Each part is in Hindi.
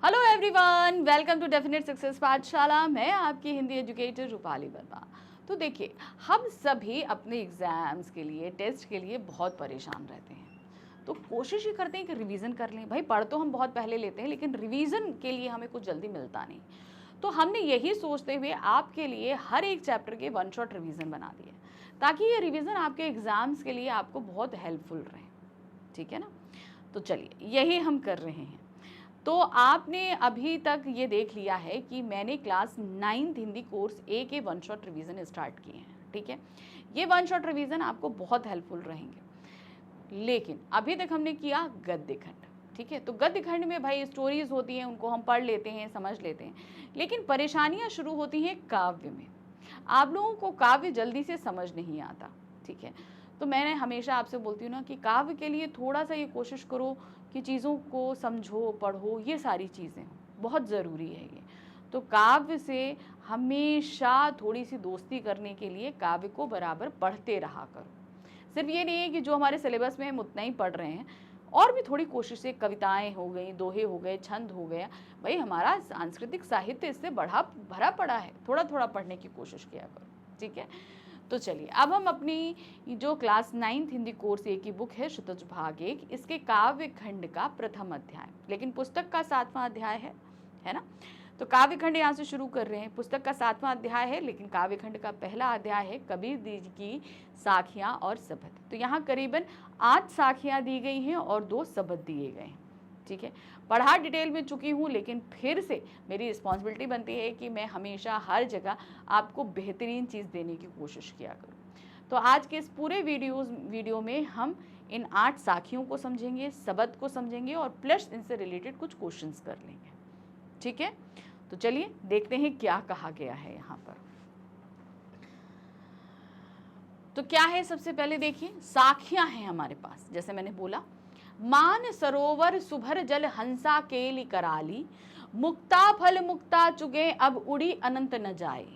Hello everyone, welcome to definite success पाठशाला। मैं आपकी हिंदी एजुकेटर रूपाली वर्मा। तो देखिए, हम सभी अपने एग्ज़ाम्स के लिए, टेस्ट के लिए बहुत परेशान रहते हैं। तो कोशिश ही करते हैं कि रिवीजन कर लें। भाई पढ़ तो हम बहुत पहले लेते हैं, लेकिन रिवीजन के लिए हमें कुछ जल्दी मिलता नहीं। तो हमने यही सोचते हुए आपके लिए हर एक चैप्टर के वन शॉट रिवीजन बना दिए, ताकि ये रिवीजन आपके एग्ज़ाम्स के लिए आपको बहुत हेल्पफुल रहे। ठीक है ना? तो चलिए, यही हम कर रहे हैं। तो आपने अभी तक ये देख लिया है कि मैंने क्लास 9th हिंदी कोर्स ए के वन शॉट रिवीजन स्टार्ट किए हैं। ठीक है, ये वन शॉट रिवीजन आपको बहुत हेल्पफुल रहेंगे। लेकिन अभी तक हमने किया गद्य खंड। ठीक है, तो गद्य खंड में भाई स्टोरीज होती हैं, उनको हम पढ़ लेते हैं, समझ लेते हैं, लेकिन परेशानियां शुरू होती हैं काव्य में। आप लोगों को काव्य जल्दी से समझ नहीं आता। ठीक है, तो मैंने हमेशा आपसे बोलती हूँ ना कि काव्य के लिए थोड़ा सा ये कोशिश करो कि चीज़ों को समझो, पढ़ो, ये सारी चीज़ें बहुत ज़रूरी है ये। तो काव्य से हमेशा थोड़ी सी दोस्ती करने के लिए काव्य को बराबर पढ़ते रहा करो। सिर्फ ये नहीं है कि जो हमारे सिलेबस में हम उतना ही पढ़ रहे हैं, और भी थोड़ी कोशिश से कविताएं हो गई, दोहे हो गए, छंद हो गया। भाई हमारा सांस्कृतिक साहित्य इससे भरा पड़ा है, थोड़ा थोड़ा पढ़ने की कोशिश किया करो। ठीक है, तो चलिए अब हम अपनी जो क्लास 9th हिंदी कोर्स ए की बुक है क्षितिज भाग 1, इसके काव्य खंड का प्रथम अध्याय, लेकिन पुस्तक का 7वां अध्याय है ना। तो काव्य खंड यहाँ से शुरू कर रहे हैं। पुस्तक का 7वां अध्याय है, लेकिन काव्य खंड का पहला अध्याय है कबीर जी की साखियाँ और सबद। तो यहाँ करीबन 8 साखियाँ दी गई हैं और 2 सबद दिए गए हैं। ठीक है, पढ़ा डिटेल में चुकी हूँ, लेकिन फिर से मेरी रिस्पॉन्सिबिलिटी बनती है कि मैं हमेशा हर जगह आपको बेहतरीन चीज़ देने की कोशिश किया करूँ। तो आज के इस पूरे वीडियो में हम इन 8 साखियों को समझेंगे, सबद को समझेंगे और प्लस इनसे रिलेटेड कुछ क्वेश्चंस कर लेंगे। ठीक है, तो चलिए देखते हैं क्या कहा गया है यहाँ पर। तो क्या है, सबसे पहले देखिए साखियाँ हैं हमारे पास। जैसे मैंने बोला, मान सरोवर सुभर जल हंसा केली कराली, मुक्ता फल मुक्ता चुगे अब उड़ी अनंत न जाए।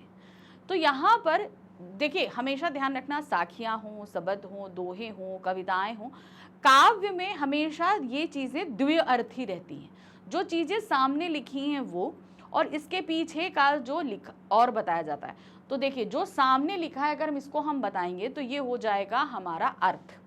तो यहाँ पर देखिए, हमेशा ध्यान रखना, साखियाँ हों, शब्द हों, दोहे हों, कविताएं हों, काव्य में हमेशा ये चीज़ें द्व्यर्थी रहती हैं। जो चीज़ें सामने लिखी हैं वो, और इसके पीछे का जो लिखा और बताया जाता है। तो देखिए, जो सामने लिखा है अगर हम इसको हम बताएंगे तो ये हो जाएगा हमारा अर्थ।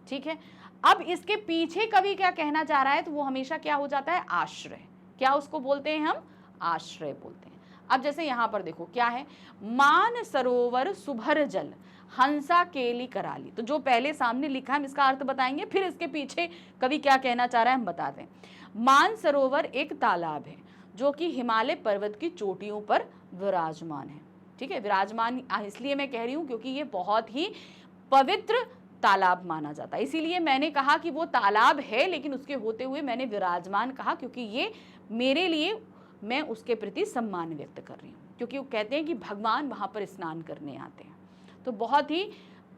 ठीक है, अब इसके पीछे कवि क्या कहना चाह रहा है तो वो हमेशा क्या हो जाता है, आश्रय। क्या उसको बोलते हैं हम, आश्रय बोलते हैं। अब जैसे यहाँ पर देखो क्या है, मान सरोवर सुभर जल हंसा केली कराली। तो जो पहले सामने लिखा है हम इसका अर्थ बताएंगे, फिर इसके पीछे कवि क्या कहना चाह रहा है हम बता दें। मान सरोवर एक तालाब है जो कि हिमालय पर्वत की चोटियों पर विराजमान है। ठीक है, विराजमान इसलिए मैं कह रही हूँ क्योंकि ये बहुत ही पवित्र तालाब माना जाता है, इसीलिए मैंने कहा कि वो तालाब है, लेकिन उसके होते हुए मैंने विराजमान कहा, क्योंकि ये मेरे लिए, मैं उसके प्रति सम्मान व्यक्त कर रही हूँ, क्योंकि वो कहते हैं कि भगवान वहाँ पर स्नान करने आते हैं। तो बहुत ही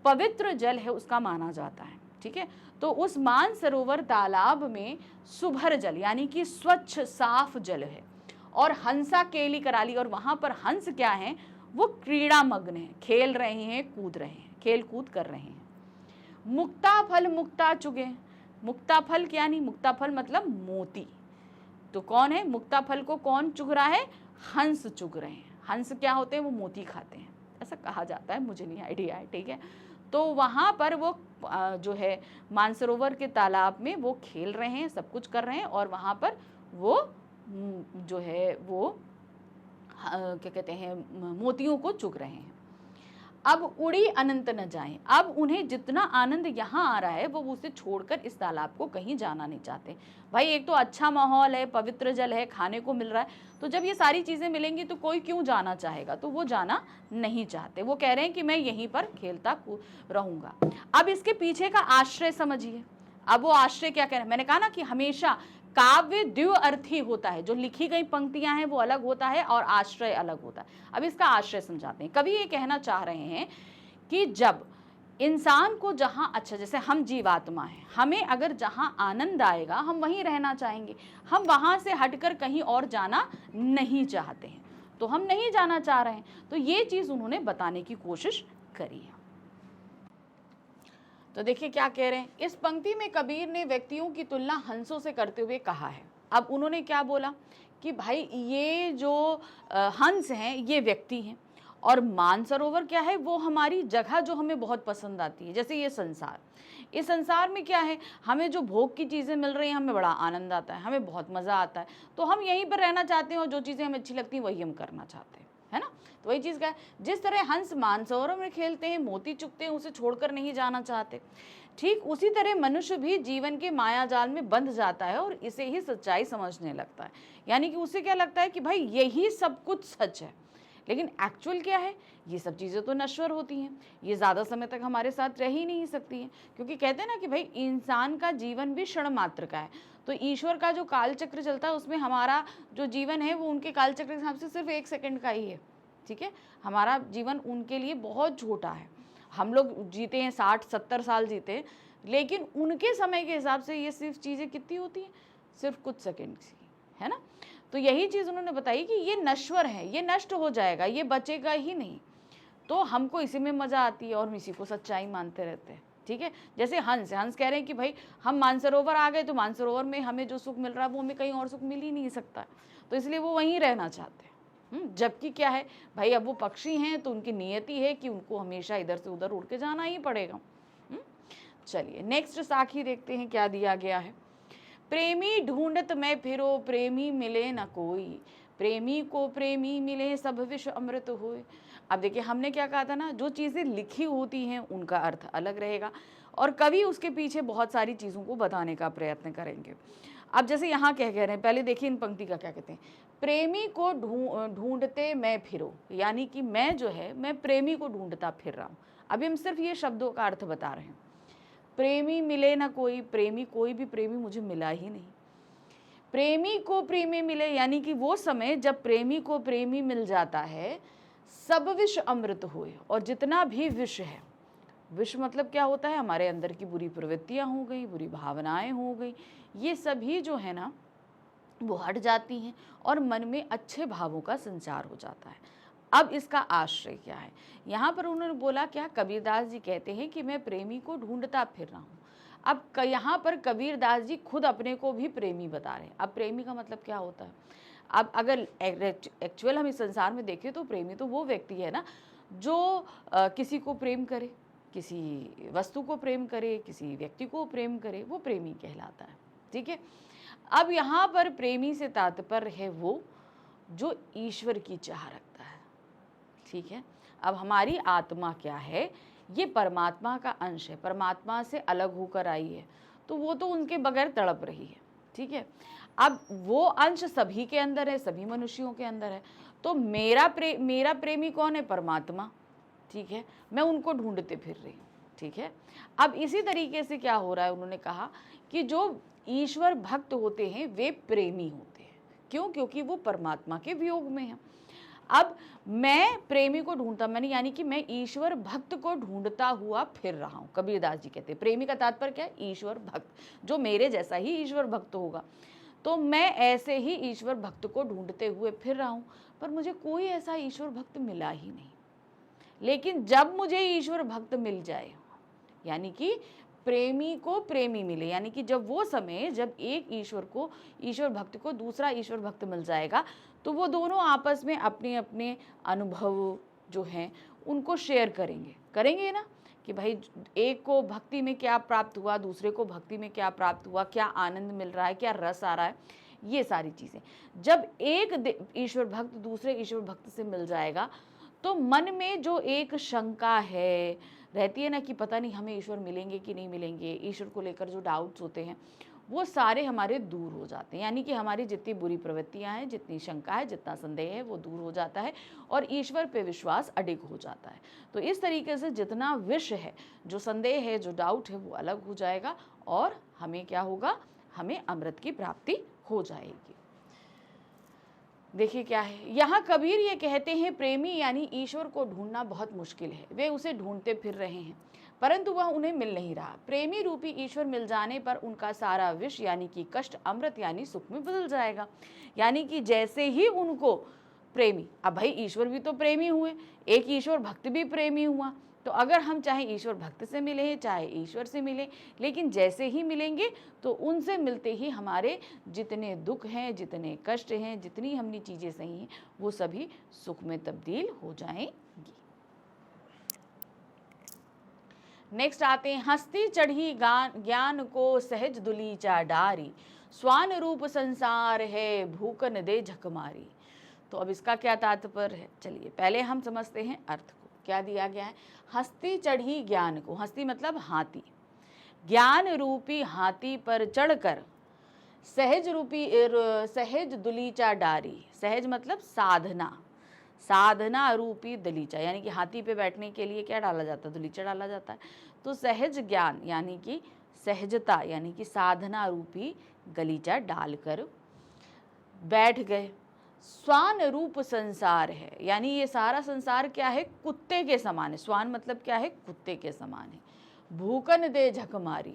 पवित्र जल है उसका माना जाता है। ठीक है, तो उस मानसरोवर तालाब में सुभर जल यानी कि स्वच्छ साफ जल है, और हंसा केली कराली, और वहाँ पर हंस क्या है, वो क्रीड़ा मग्न है, खेल रहे हैं, कूद रहे हैं, खेल कूद कर रहे हैं। मुक्ता फल मुक्ता चुगे, मुक्ता फल क्या नहीं, मुक्ता फल मतलब मोती। तो कौन है, मुक्ता फल को कौन चुग रहा है, हंस चुग रहे हैं। हंस क्या होते हैं, वो मोती खाते हैं, ऐसा कहा जाता है, मुझे नहीं आइडिया है। ठीक है, तो वहाँ पर वो जो है मानसरोवर के तालाब में वो खेल रहे हैं, सब कुछ कर रहे हैं, और वहाँ पर वो जो है वो क्या कहते हैं, मोतियों को चुग रहे हैं। अब उड़ी अनंत न जाएं, अब उन्हें जितना आनंद यहाँ आ रहा है वो उसे छोड़कर इस तालाब को कहीं जाना नहीं चाहते। भाई एक तो अच्छा माहौल है, पवित्र जल है, खाने को मिल रहा है, तो जब ये सारी चीज़ें मिलेंगी तो कोई क्यों जाना चाहेगा, तो वो जाना नहीं चाहते। वो कह रहे हैं कि मैं यहीं पर खेलता रहूँगा। अब इसके पीछे का आश्रय समझिए। अब वो आश्रय क्या कह रहे हैं, मैंने कहा ना कि हमेशा काव्य द्व्यर्थी होता है, जो लिखी गई पंक्तियां हैं वो अलग होता है और आश्रय अलग होता है। अब इसका आश्रय समझाते हैं। कवि ये कहना चाह रहे हैं कि जब इंसान को जहां, अच्छा जैसे हम जीवात्मा हैं, हमें अगर जहां आनंद आएगा हम वहीं रहना चाहेंगे, हम वहां से हटकर कहीं और जाना नहीं चाहते हैं, तो हम नहीं जाना चाह रहे हैं। तो ये चीज उन्होंने बताने की कोशिश करी है। तो देखिए क्या कह रहे हैं, इस पंक्ति में कबीर ने व्यक्तियों की तुलना हंसों से करते हुए कहा है। अब उन्होंने क्या बोला कि भाई ये जो हंस हैं ये व्यक्ति हैं, और मानसरोवर क्या है, वो हमारी जगह जो हमें बहुत पसंद आती है। जैसे ये संसार, इस संसार में क्या है, हमें जो भोग की चीज़ें मिल रही हैं हमें बड़ा आनंद आता है, हमें बहुत मज़ा आता है, तो हम यहीं पर रहना चाहते हैं और जो चीज़ें हमें अच्छी लगती हैं वही हम करना चाहते हैं, है ना। तो वही चीज़ का है, जिस तरह हंस मानसरोवर में खेलते हैं, मोती चुगते हैं, उसे छोड़कर नहीं जाना चाहते, ठीक उसी तरह मनुष्य भी जीवन के माया जाल में बंध जाता है और इसे ही सच्चाई समझने लगता है। यानी कि उसे क्या लगता है कि भाई यही सब कुछ सच है, लेकिन एक्चुअल क्या है, ये सब चीज़ें तो नश्वर होती हैं, ये ज़्यादा समय तक हमारे साथ रह ही नहीं सकती हैं, क्योंकि कहते हैं ना कि भाई इंसान का जीवन भी क्षण मात्र का है। तो ईश्वर का जो कालचक्र चलता है उसमें हमारा जो जीवन है वो उनके कालचक्र के हिसाब से सिर्फ 1 सेकंड का ही है, ठीक है। हमारा जीवन उनके लिए बहुत छोटा है। हम लोग जीते हैं 60-70 साल जीते हैं, लेकिन उनके समय के हिसाब से ये सिर्फ चीज़ें कितनी होती हैं, सिर्फ कुछ सेकंड की, है ना। तो यही चीज़ उन्होंने बताई कि ये नश्वर है, ये नष्ट हो जाएगा, ये बचेगा ही नहीं। तो हमको इसी में मज़ा आती है और हम इसी को सच्चाई मानते रहते हैं, ठीक है। जैसे हंस कह रहे हैं कि भाई हम मानसरोवर आ गए तो मानसरोवर में हमें जो सुख मिल रहा है वो हमें कहीं और सुख मिल ही नहीं सकता, तो इसलिए वो वहीं रहना चाहते हैं। जबकि क्या है भाई, अब वो पक्षी हैं तो उनकी नियति है कि उनको हमेशा इधर से उधर उड़ के जाना ही पड़ेगा। चलिए नेक्स्ट साखी देखते हैं क्या दिया गया है। प्रेमी ढूंढत मैं फिरो, प्रेमी मिले न कोई, प्रेमी को प्रेमी मिले सब विष अमृत होए। अब देखिए हमने क्या कहा था ना, जो चीज़ें लिखी होती हैं उनका अर्थ अलग रहेगा और कवि उसके पीछे बहुत सारी चीज़ों को बताने का प्रयत्न करेंगे। अब जैसे यहाँ कह रहे हैं, पहले देखिए इन पंक्ति का क्या कहते हैं, प्रेमी को ढूंढते मैं फिरो, यानी कि मैं जो है मैं प्रेमी को ढूंढता फिर रहा हूँ। अभी हम सिर्फ ये शब्दों का अर्थ बता रहे हैं। प्रेमी मिले ना कोई, प्रेमी कोई भी प्रेमी मुझे मिला ही नहीं। प्रेमी को प्रेमी मिले, यानी कि वो समय जब प्रेमी को प्रेमी मिल जाता है, सब विष अमृत हुए, और जितना भी विष है, विष मतलब क्या होता है, हमारे अंदर की बुरी प्रवृत्तियां हो गई, बुरी भावनाएं हो गई, ये सभी जो है ना वो हट जाती हैं और मन में अच्छे भावों का संचार हो जाता है। अब इसका आश्रय क्या है, यहाँ पर उन्होंने बोला क्या, कबीरदास जी कहते हैं कि मैं प्रेमी को ढूंढता फिर रहा हूँ। अब यहाँ पर कबीरदास जी खुद अपने को भी प्रेमी बता रहे हैं। अब प्रेमी का मतलब क्या होता है, अब अगर एक्चुअल हम इस संसार में देखें तो प्रेमी तो वो व्यक्ति है ना जो किसी को प्रेम करे, किसी वस्तु को प्रेम करे, किसी व्यक्ति को प्रेम करे, वो प्रेमी कहलाता है, ठीक है। अब यहाँ पर प्रेमी से तात्पर्य है वो जो ईश्वर की चाह रखता है, ठीक है। अब हमारी आत्मा क्या है, ये परमात्मा का अंश है, परमात्मा से अलग होकर आई है, तो वो तो उनके बगैर तड़प रही है, ठीक है। अब वो अंश सभी के अंदर है, सभी मनुष्यों के अंदर है, तो मेरा प्रेमी कौन है, परमात्मा, ठीक है। मैं उनको ढूंढते फिर रही हूँ, ठीक है। अब इसी तरीके से क्या हो रहा है, उन्होंने कहा कि जो ईश्वर भक्त होते हैं वे प्रेमी होते हैं, क्यों, क्योंकि वो परमात्मा के वियोग में हैं। अब मैं प्रेमी को ढूंढता, मैंने यानी कि मैं ईश्वर भक्त को ढूंढता हुआ फिर रहा हूँ। कबीरदास जी कहते हैं प्रेमी का तात्पर्य क्या है, ईश्वर भक्त, जो मेरे जैसा ही ईश्वर भक्त होगा। तो मैं ऐसे ही ईश्वर भक्त को ढूंढते हुए फिर रहा हूँ, पर मुझे कोई ऐसा ईश्वर भक्त मिला ही नहीं। लेकिन जब मुझे ईश्वर भक्त मिल जाए, यानी कि प्रेमी को प्रेमी मिले, यानी कि जब वो समय जब एक ईश्वर भक्त को दूसरा ईश्वर भक्त मिल जाएगा, तो वो दोनों आपस में अपने अपने अनुभव जो हैं उनको शेयर करेंगे ना, कि भाई एक को भक्ति में क्या प्राप्त हुआ, दूसरे को भक्ति में क्या प्राप्त हुआ, क्या आनंद मिल रहा है, क्या रस आ रहा है, ये सारी चीज़ें जब एक ईश्वर भक्त दूसरे ईश्वर भक्त से मिल जाएगा, तो मन में जो एक शंका है रहती है ना कि पता नहीं हमें ईश्वर मिलेंगे कि नहीं मिलेंगे, ईश्वर को लेकर जो डाउट्स होते हैं वो सारे हमारे दूर हो जाते हैं। यानी कि हमारी जितनी बुरी प्रवृत्तियां हैं, जितनी शंका है, जितना संदेह है, वो दूर हो जाता है और ईश्वर पे विश्वास अडिग हो जाता है। तो इस तरीके से जितना विष है, जो संदेह है, जो डाउट है, वो अलग हो जाएगा और हमें क्या होगा, हमें अमृत की प्राप्ति हो जाएगी। देखिए क्या है, यहाँ कबीर ये कहते हैं प्रेमी यानी ईश्वर को ढूंढना बहुत मुश्किल है, वे उसे ढूंढते फिर रहे हैं परंतु वह उन्हें मिल नहीं रहा। प्रेमी रूपी ईश्वर मिल जाने पर उनका सारा विष यानी कि कष्ट अमृत यानी सुख में बदल जाएगा। यानी कि जैसे ही उनको प्रेमी, अब भाई ईश्वर भी तो प्रेमी हुए, एक ईश्वर भक्त भी प्रेमी हुआ, तो अगर हम चाहे ईश्वर भक्त से मिले, चाहे ईश्वर से मिले, लेकिन जैसे ही मिलेंगे तो उनसे मिलते ही हमारे जितने दुख हैं, जितने कष्ट हैं, जितनी हमने चीज़ें सही हैं, वो सभी सुख में तब्दील हो जाएंगी। नेक्स्ट आते हैं, हस्ती चढ़ी ज्ञान को सहज दुलीचा डारी, स्वान रूप संसार है भूकन दे झकमारी। तो अब इसका क्या तात्पर्य है, चलिए पहले हम समझते हैं अर्थ को। क्या दिया गया है, हस्ती चढ़ी ज्ञान को, हस्ती मतलब हाथी, ज्ञान रूपी हाथी पर चढ़कर सहज दुलीचा डारी, सहज मतलब साधना, साधना रूपी दलीचा, यानी कि हाथी पे बैठने के लिए क्या डाला जाता है, दलीचा डाला जाता है। तो सहज ज्ञान यानी कि सहजता, यानी कि साधना रूपी गलीचा डालकर बैठ गए। स्वान रूप संसार है, यानी ये सारा संसार क्या है, कुत्ते के समान है। स्वान मतलब क्या है, कुत्ते के समान है। भूकन दे झक मारी,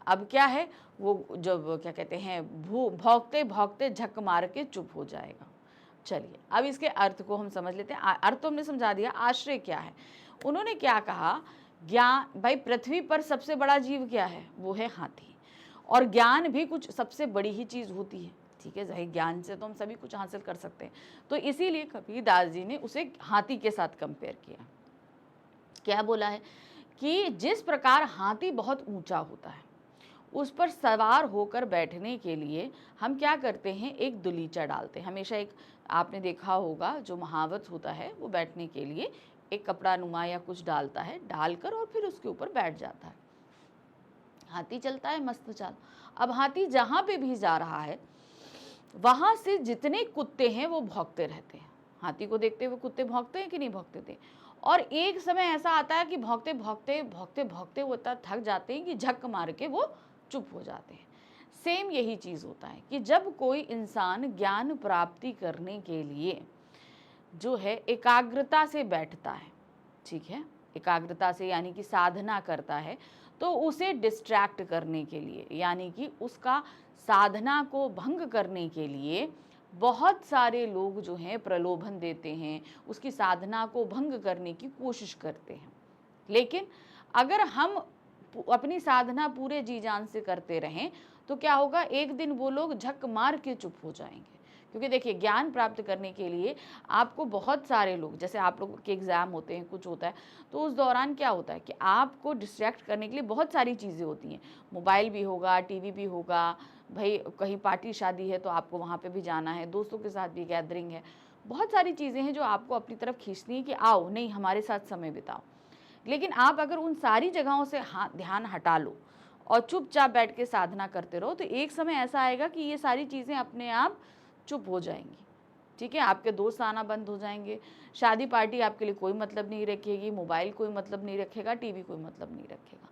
अब क्या है, वो जब क्या कहते हैं, भौंकते भौंकते झक मार के चुप हो जाएगा। चलिए अब इसके अर्थ को हम समझ लेते हैं। अर्थ तो हमने समझा दिया, आश्रय क्या है। उन्होंने क्या कहा, ज्ञान, भाई पृथ्वी पर सबसे बड़ा जीव क्या है, वो है हाथी, और ज्ञान भी कुछ सबसे बड़ी ही चीज़ होती है, ठीक है। जाहिर ज्ञान से तो हम सभी कुछ हासिल कर सकते हैं, तो इसीलिए कबीरदास जी ने उसे हाथी के साथ कंपेयर किया। क्या बोला है कि जिस प्रकार हाथी बहुत ऊंचा होता है, उस पर सवार होकर बैठने के लिए हम क्या करते हैं, एक दुलीचा डालते हैं। हमेशा एक आपने देखा होगा जो महावत होता है, वो बैठने के लिए एक कपड़ा नुमा या कुछ डालता है, डालकर और फिर उसके ऊपर बैठ जाता है। हाथी चलता है मस्त चाल। अब हाथी जहाँ पे भी जा रहा है, वहाँ से जितने कुत्ते हैं वो भौंकते रहते हैं। हाथी को देखते हुए कुत्ते भौंकते हैं कि नहीं भौंकते थे। और एक समय ऐसा आता है कि भौंकते भौंकते भौंकते भौंकते वो इतना थक जाते हैं कि झक मार के वो चुप हो जाते हैं। सेम यही चीज़ होता है कि जब कोई इंसान ज्ञान प्राप्ति करने के लिए जो है एकाग्रता से बैठता है, ठीक है, एकाग्रता से यानी कि साधना करता है, तो उसे डिस्ट्रैक्ट करने के लिए, यानी कि उसका साधना को भंग करने के लिए बहुत सारे लोग जो हैं प्रलोभन देते हैं, उसकी साधना को भंग करने की कोशिश करते हैं। लेकिन अगर हम अपनी साधना पूरे जी जान से करते रहें तो क्या होगा, एक दिन वो लोग झक मार के चुप हो जाएंगे। क्योंकि देखिए, ज्ञान प्राप्त करने के लिए आपको बहुत सारे लोग, जैसे आप लोगों के एग्ज़ाम होते हैं, कुछ होता है, तो उस दौरान क्या होता है कि आपको डिस्ट्रैक्ट करने के लिए बहुत सारी चीज़ें होती हैं। मोबाइल भी होगा, टीवी भी होगा, भाई कहीं पार्टी शादी है तो आपको वहाँ पे भी जाना है, दोस्तों के साथ भी गैदरिंग है, बहुत सारी चीज़ें हैं जो आपको अपनी तरफ खींचनी है कि आओ, नहीं हमारे साथ समय बिताओ। लेकिन आप अगर उन सारी जगहों से ध्यान हटा लो और चुपचाप बैठ के साधना करते रहो, तो एक समय ऐसा आएगा कि ये सारी चीज़ें अपने आप चुप हो जाएंगी, ठीक है। आपके दोस्त आना बंद हो जाएंगे, शादी पार्टी आपके लिए कोई मतलब नहीं रखेगी, मोबाइल कोई मतलब नहीं रखेगा, टीवी कोई मतलब नहीं रखेगा।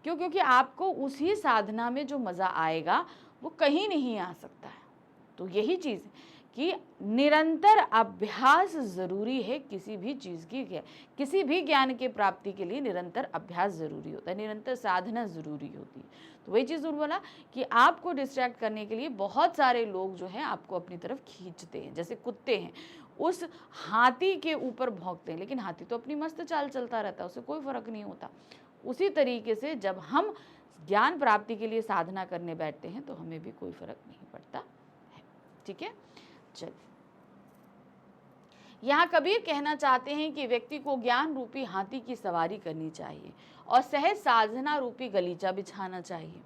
क्यों? क्योंकि आपको उसी साधना में जो मज़ा आएगा वो कहीं नहीं आ सकता है। तो यही चीज़ कि निरंतर अभ्यास ज़रूरी है किसी भी चीज़ की, किसी भी ज्ञान के प्राप्ति के लिए निरंतर अभ्यास ज़रूरी होता है, निरंतर साधना ज़रूरी होती है। तो वही चीज़ बोला कि आपको डिस्ट्रैक्ट करने के लिए बहुत सारे लोग जो हैं आपको अपनी तरफ खींचते हैं, जैसे कुत्ते हैं उस हाथी के ऊपर भौंकते हैं, लेकिन हाथी तो अपनी मस्त चाल चलता रहता है, उसे कोई फ़र्क नहीं होता। उसी तरीके से जब हम ज्ञान प्राप्ति के लिए साधना करने बैठते हैं तो हमें भी कोई फ़र्क नहीं पड़ता है, ठीक है। चलिए, यहाँ कबीर कहना चाहते हैं कि व्यक्ति को ज्ञान रूपी हाथी की सवारी करनी चाहिए और सहज साधना रूपी गलीचा बिछाना चाहिए।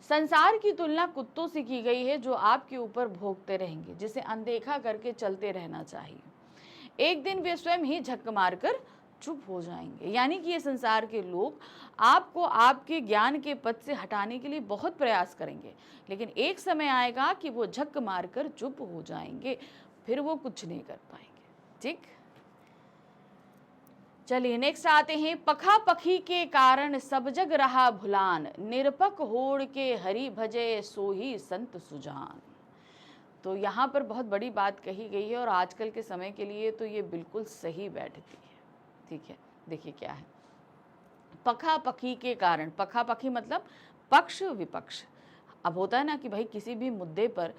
संसार की तुलना कुत्तों से की गई है जो आपके ऊपर भोंकते रहेंगे, जिसे अनदेखा करके चलते रहना चाहिए। एक दिन वे स्वयं ही झक मारकर चुप हो जाएंगे। यानी कि ये संसार के लोग आपको आपके ज्ञान के पथ से हटाने के लिए बहुत प्रयास करेंगे, लेकिन एक समय आएगा कि वो झक मारकर चुप हो जाएंगे, फिर वो कुछ नहीं कर पाएंगे, ठीक। चलिए नेक्स्ट आते हैं, पखा पखी के कारण सब जग रहा भुलान, निरपक होड़ के हरि भजे सोही संत सुजान। तो यहाँ पर बहुत बड़ी बात कही गई है और आजकल के समय के लिए तो ये बिल्कुल सही बैठती है, ठीक है। देखिए क्या है, पखा पखी के कारण, पखा पखी मतलब पक्ष विपक्ष। अब होता है ना कि भाई किसी भी मुद्दे पर,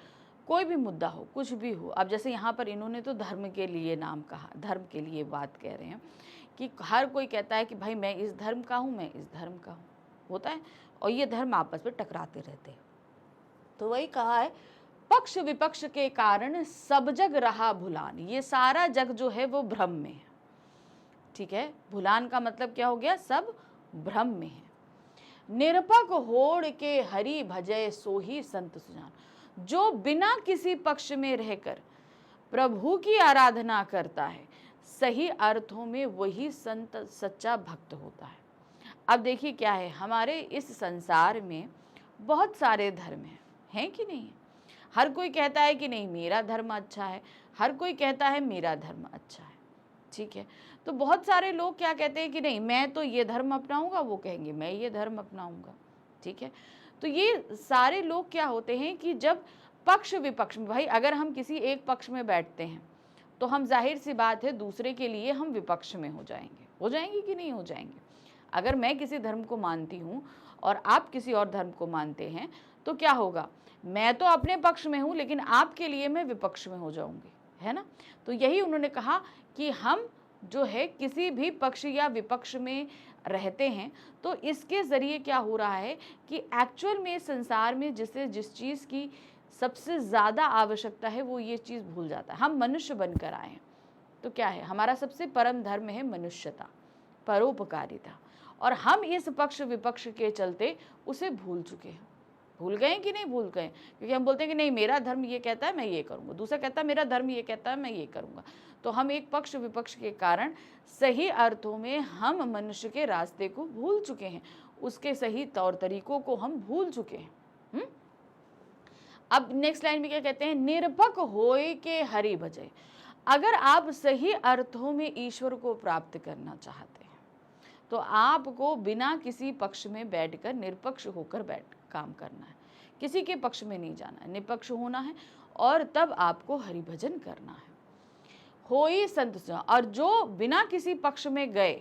कोई भी मुद्दा हो, कुछ भी हो, अब जैसे यहाँ पर इन्होंने तो धर्म के लिए नाम कहा, धर्म के लिए बात कह रहे हैं कि हर कोई कहता है कि भाई मैं इस धर्म का हूँ, मैं इस धर्म का हूँ, होता है, और ये धर्म आपस में टकराते रहते हैं। तो वही कहा है, पक्ष विपक्ष के कारण सब जग रहा भुलान, ये सारा जग जो है वो भ्रम में है। ठीक है, भुलान का मतलब क्या हो गया, सब भ्रम में है। निरपक होड़ के हरि भजय सोही संत सुजान, जो बिना किसी पक्ष में रहकर प्रभु की आराधना करता है, सही अर्थों में वही संत सच्चा भक्त होता है। अब देखिए क्या है, हमारे इस संसार में बहुत सारे धर्म हैं कि नहीं? हर कोई कहता है कि नहीं मेरा धर्म अच्छा है, हर कोई कहता है मेरा धर्म अच्छा है। ठीक है, तो बहुत सारे लोग क्या कहते हैं कि नहीं मैं तो ये धर्म अपनाऊंगा, वो कहेंगे मैं ये धर्म अपनाऊंगा। ठीक है, तो ये सारे लोग क्या होते हैं कि जब पक्ष विपक्ष में, भाई अगर हम किसी एक पक्ष में बैठते हैं तो हम जाहिर सी बात है दूसरे के लिए हम विपक्ष में हो जाएंगे कि नहीं हो जाएंगे। अगर मैं किसी धर्म को मानती हूँ और आप किसी और धर्म को मानते हैं तो क्या होगा, मैं तो अपने पक्ष में हूँ लेकिन आपके लिए मैं विपक्ष में हो जाऊंगी, है ना। तो यही उन्होंने कहा कि हम जो है किसी भी पक्ष या विपक्ष में रहते हैं तो इसके ज़रिए क्या हो रहा है कि एक्चुअल में संसार में जिस चीज़ की सबसे ज़्यादा आवश्यकता है वो ये चीज़ भूल जाता है। हम मनुष्य बनकर आए हैं तो क्या है, हमारा सबसे परम धर्म है मनुष्यता, परोपकारिता, और हम इस पक्ष विपक्ष के चलते उसे भूल चुके हैं। भूल गए कि नहीं भूल गए, क्योंकि हम बोलते हैं कि नहीं मेरा धर्म ये कहता है मैं ये करूँगा, दूसरा कहता है मेरा धर्म ये कहता है मैं ये करूँगा। तो हम एक पक्ष विपक्ष के कारण सही अर्थों में हम मनुष्य के रास्ते को भूल चुके हैं, उसके सही तौर तरीकों को हम भूल चुके हैं। अब नेक्स्ट लाइन में क्या कहते हैं, निरपक होए के हरि भजय। अगर आप सही अर्थों में ईश्वर को प्राप्त करना चाहते हैं तो आपको बिना किसी पक्ष में बैठकर निरपक्ष होकर काम करना है, किसी के पक्ष में नहीं जाना है, निपक्ष होना है, और तब आपको हरि भजन करना है। होई संत सुजान, और जो बिना किसी पक्ष में गए,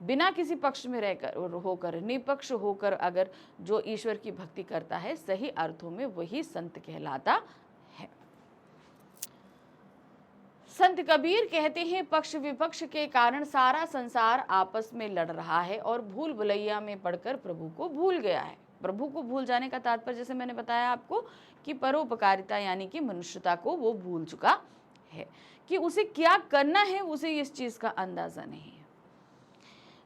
बिना किसी पक्ष में रहकर होकर निपक्ष होकर अगर जो ईश्वर की भक्ति करता है, सही अर्थों में वही संत कहलाता है। संत कबीर कहते हैं पक्ष विपक्ष के कारण सारा संसार आपस में लड़ रहा है और भूल भुलैया में पड़कर प्रभु को भूल गया है। प्रभु को भूल जाने का तात्पर्य जैसे मैंने बताया आपको कि परोपकारिता यानी कि मनुष्यता को वो भूल चुका है, कि उसे क्या करना है उसे इस चीज का अंदाजा नहीं है।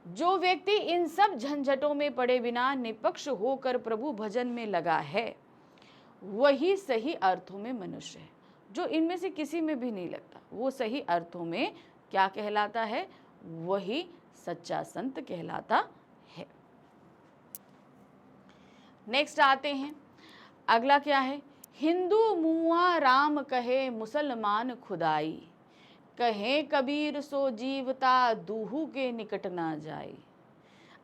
जो व्यक्ति इन सब झंझटों में पड़े बिना निपक्ष होकर प्रभु भजन में लगा है वही सही अर्थों में मनुष्य है। जो इनमें से किसी में भी नहीं लगता वो सही अर्थों में क्या कहलाता है, वही सच्चा संत कहलाता है। नेक्स्ट आते हैं, अगला क्या है, हिंदू मुआ राम कहे मुसलमान खुदाई, कहे कबीर सो जीवता दूहू के निकट ना जाए।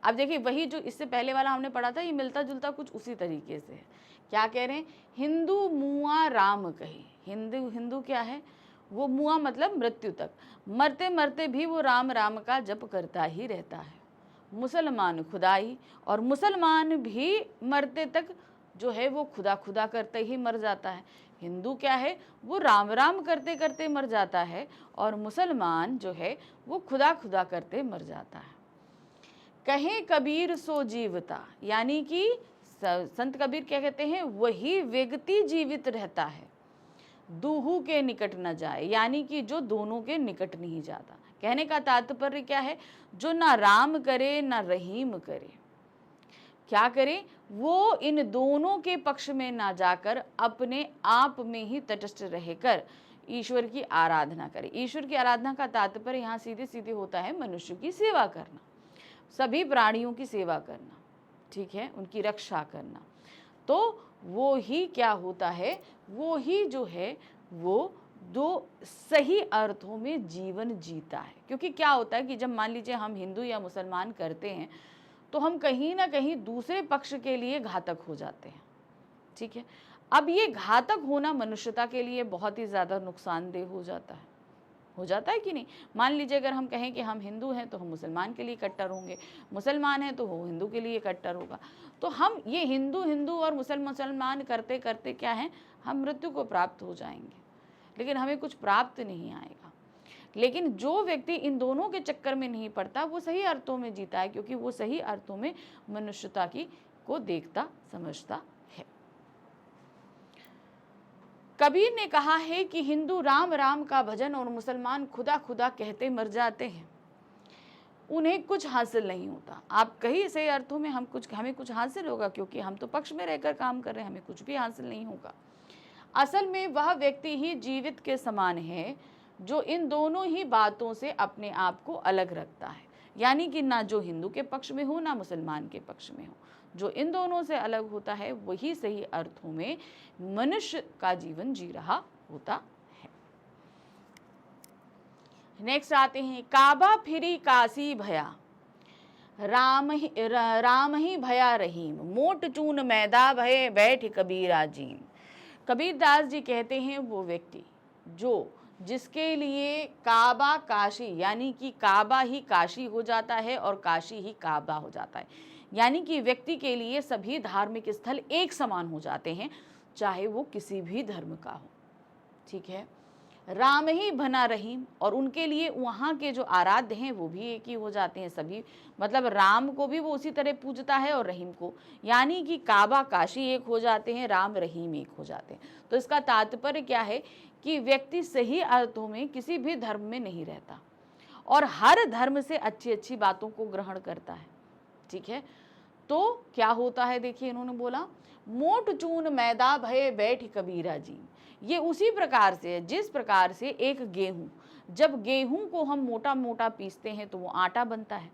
अब देखिए वही जो इससे पहले वाला हमने पढ़ा था, ये मिलता जुलता कुछ उसी तरीके से है। क्या कह रहे हैं, हिंदू मुआ राम कहे, हिंदू क्या है, वो मुआ मतलब मृत्यु तक, मरते मरते भी वो राम राम का जप करता ही रहता है। मुसलमान खुदाई, और मुसलमान भी मरते तक जो है वो खुदा खुदा करते ही मर जाता है। हिंदू क्या है, वो राम राम करते करते मर जाता है, और मुसलमान जो है वो खुदा खुदा करते मर जाता है। कहे कबीर सो जीवता, यानी कि संत कबीर क्या कहते हैं, वही व्यक्ति जीवित रहता है, दूहू के निकट न जाए, यानी कि जो दोनों के निकट नहीं जाता। कहने का तात्पर्य क्या है, जो ना राम करे ना रहीम करे, क्या करे, वो इन दोनों के पक्ष में ना जाकर अपने आप में ही तटस्थ रहकर ईश्वर की आराधना करे। ईश्वर की आराधना का तात्पर्य यहाँ सीधे सीधे होता है मनुष्य की सेवा करना, सभी प्राणियों की सेवा करना, ठीक है, उनकी रक्षा करना। तो वो ही क्या होता है, वो ही जो है वो दो सही अर्थों में जीवन जीता है। क्योंकि क्या होता है कि जब मान लीजिए हम हिंदू या मुसलमान करते हैं तो हम कहीं ना कहीं दूसरे पक्ष के लिए घातक हो जाते हैं, ठीक है। अब ये घातक होना मनुष्यता के लिए बहुत ही ज़्यादा नुकसानदेह हो जाता है कि नहीं। मान लीजिए अगर हम कहें कि हम हिंदू हैं तो हम मुसलमान के लिए कट्टर होंगे, मुसलमान हैं तो वो हिंदू के लिए कट्टर होगा। तो हम ये हिंदू और मुसलमान करते करते क्या है, हम मृत्यु को प्राप्त हो जाएंगे, लेकिन हमें कुछ प्राप्त नहीं आएगा। लेकिन जो व्यक्ति इन दोनों के चक्कर में नहीं पड़ता वो सही अर्थों में जीता है, क्योंकि वो सही अर्थों में मनुष्यता की को देखता समझता है। कबीर ने कहा है कि हिंदू राम राम का भजन और मुसलमान खुदा खुदा कहते मर जाते हैं, उन्हें कुछ हासिल नहीं होता। आप कहीं सही अर्थों में हमें कुछ हासिल होगा, क्योंकि हम तो पक्ष में रहकर काम कर रहे हैं, हमें कुछ भी हासिल नहीं होगा। असल में वह व्यक्ति ही जीवित के समान है जो इन दोनों ही बातों से अपने आप को अलग रखता है, यानी कि ना जो हिंदू के पक्ष में हो ना मुसलमान के पक्ष में हो, जो इन दोनों से अलग होता है वही सही अर्थों में मनुष्य का जीवन जी रहा होता है। नेक्स्ट आते हैं, काबा फिरी काशी भया, राम ही भया रहीम, मोट चून मैदा भये बैठ कबीरा जीम। कबीरदास जी कहते हैं वो व्यक्ति जिसके लिए काबा काशी, यानी कि काबा ही काशी हो जाता है और काशी ही काबा हो जाता है, यानी कि व्यक्ति के लिए सभी धार्मिक स्थल एक समान हो जाते हैं, चाहे वो किसी भी धर्म का हो। ठीक है, राम ही बना रहीम, और उनके लिए वहाँ के जो आराध्य हैं वो भी एक ही हो जाते हैं सभी, मतलब राम को भी वो उसी तरह पूजता है और रहीम को, यानी कि काबा काशी एक हो जाते हैं, राम रहीम एक हो जाते हैं। तो इसका तात्पर्य क्या है कि व्यक्ति सही अर्थों में किसी भी धर्म में नहीं रहता और हर धर्म से अच्छी अच्छी बातों को ग्रहण करता है। ठीक है, तो क्या होता है, देखिए इन्होंने बोला मोट चून मैदा भये बैठ कबीरा जी। ये उसी प्रकार से है जिस प्रकार से एक गेहूं, जब गेहूं को हम मोटा मोटा पीसते हैं तो वो आटा बनता है,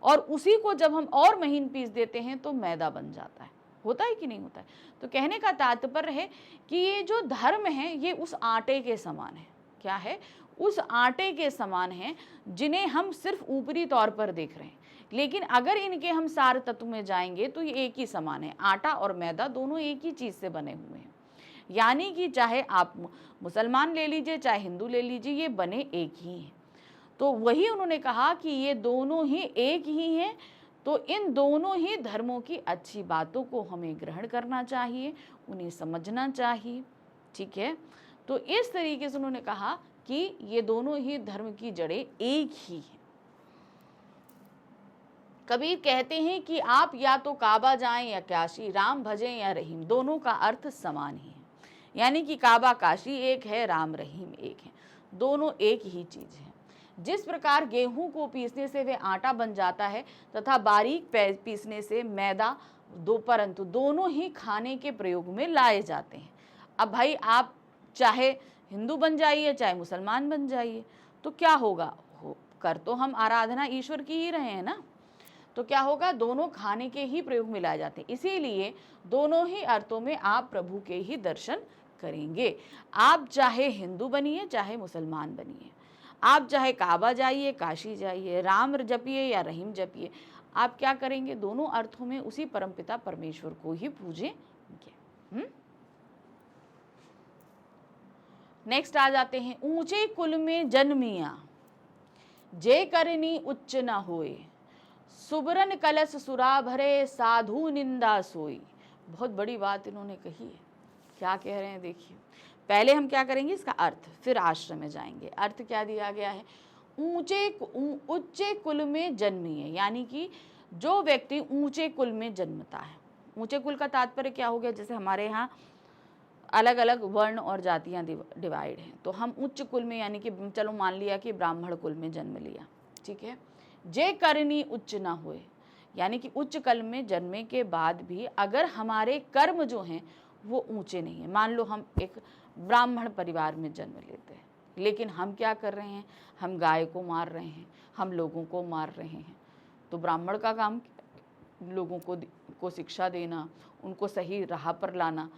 और उसी को जब हम और महीन पीस देते हैं तो मैदा बन जाता है। होता है कि नहीं होता है? तो कहने का तात्पर्य है कि ये जो धर्म है ये उस आटे के समान है। क्या है? उस आटे के समान है जिन्हें हम सिर्फ ऊपरी तौर पर देख रहे हैं, लेकिन अगर इनके हम सार तत्व में जाएंगे तो ये एक ही समान है। आटा और मैदा दोनों एक ही चीज से बने हुए हैं, यानी कि चाहे आप मुसलमान ले लीजिए चाहे हिंदू ले लीजिए, ये बने एक ही हैं। तो वही उन्होंने कहा कि ये दोनों ही एक ही हैं, तो इन दोनों ही धर्मों की अच्छी बातों को हमें ग्रहण करना चाहिए, उन्हें समझना चाहिए। ठीक है, तो इस तरीके से उन्होंने कहा कि ये दोनों ही धर्म की जड़ें एक ही हैं। कबीर कहते हैं कि आप या तो काबा जाएं या काशी, राम भजें या रहीम, दोनों का अर्थ समान ही है, यानी कि काबा काशी एक है, राम रहीम एक है, दोनों एक ही चीज है। जिस प्रकार गेहूं को पीसने से वे आटा बन जाता है तथा बारीक पीसने से मैदा, परंतु दोनों ही खाने के प्रयोग में लाए जाते हैं। अब भाई आप चाहे हिंदू बन जाइए चाहे मुसलमान बन जाइए, तो क्या होगा, कर तो हम आराधना ईश्वर की ही रहे हैं ना, तो क्या होगा, दोनों खाने के ही प्रयोग में लाए जाते हैं, इसीलिए दोनों ही अर्थों में आप प्रभु के ही दर्शन करेंगे। आप चाहे हिंदू बनिए चाहे मुसलमान बनिए, आप चाहे काबा जाइए काशी जाइए, राम जपिए या रहीम जपिए, आप क्या करेंगे, दोनों अर्थों में उसी परमपिता परमेश्वर को ही पूजेंगे। नेक्स्ट आ जाते हैं, ऊंचे कुल में जन्मिया जे करनी उच्च न होए, सुबरन कलश सुरा भरे साधु निंदा सोई। बहुत बड़ी बात इन्होंने कही है। क्या कह रहे हैं देखिए, पहले हम क्या करेंगे इसका अर्थ, फिर आश्रम में जाएंगे। अर्थ क्या दिया गया है, ऊंचे कुल में जन्मी है, यानी कि जो व्यक्ति ऊंचे कुल में जन्मता है। ऊंचे कुल का तात्पर्य क्या हो गया, जैसे हमारे यहाँ अलग अलग वर्ण और जातियां डिवाइड हैं, तो हम उच्च कुल में, यानी कि चलो मान लिया कि ब्राह्मण कुल में जन्म लिया, ठीक है। जे करनी उच्च ना होए, यानी कि उच्च कुल में जन्मे के बाद भी अगर हमारे कर्म जो हैं वो ऊंचे नहीं है। मान लो हम एक ब्राह्मण परिवार में जन्म लेते हैं, लेकिन हम क्या कर रहे हैं, हम गाय को मार रहे हैं, हम लोगों को मार रहे हैं। तो ब्राह्मण का काम लोगों को शिक्षा देना, उनको सही राह पर लाना।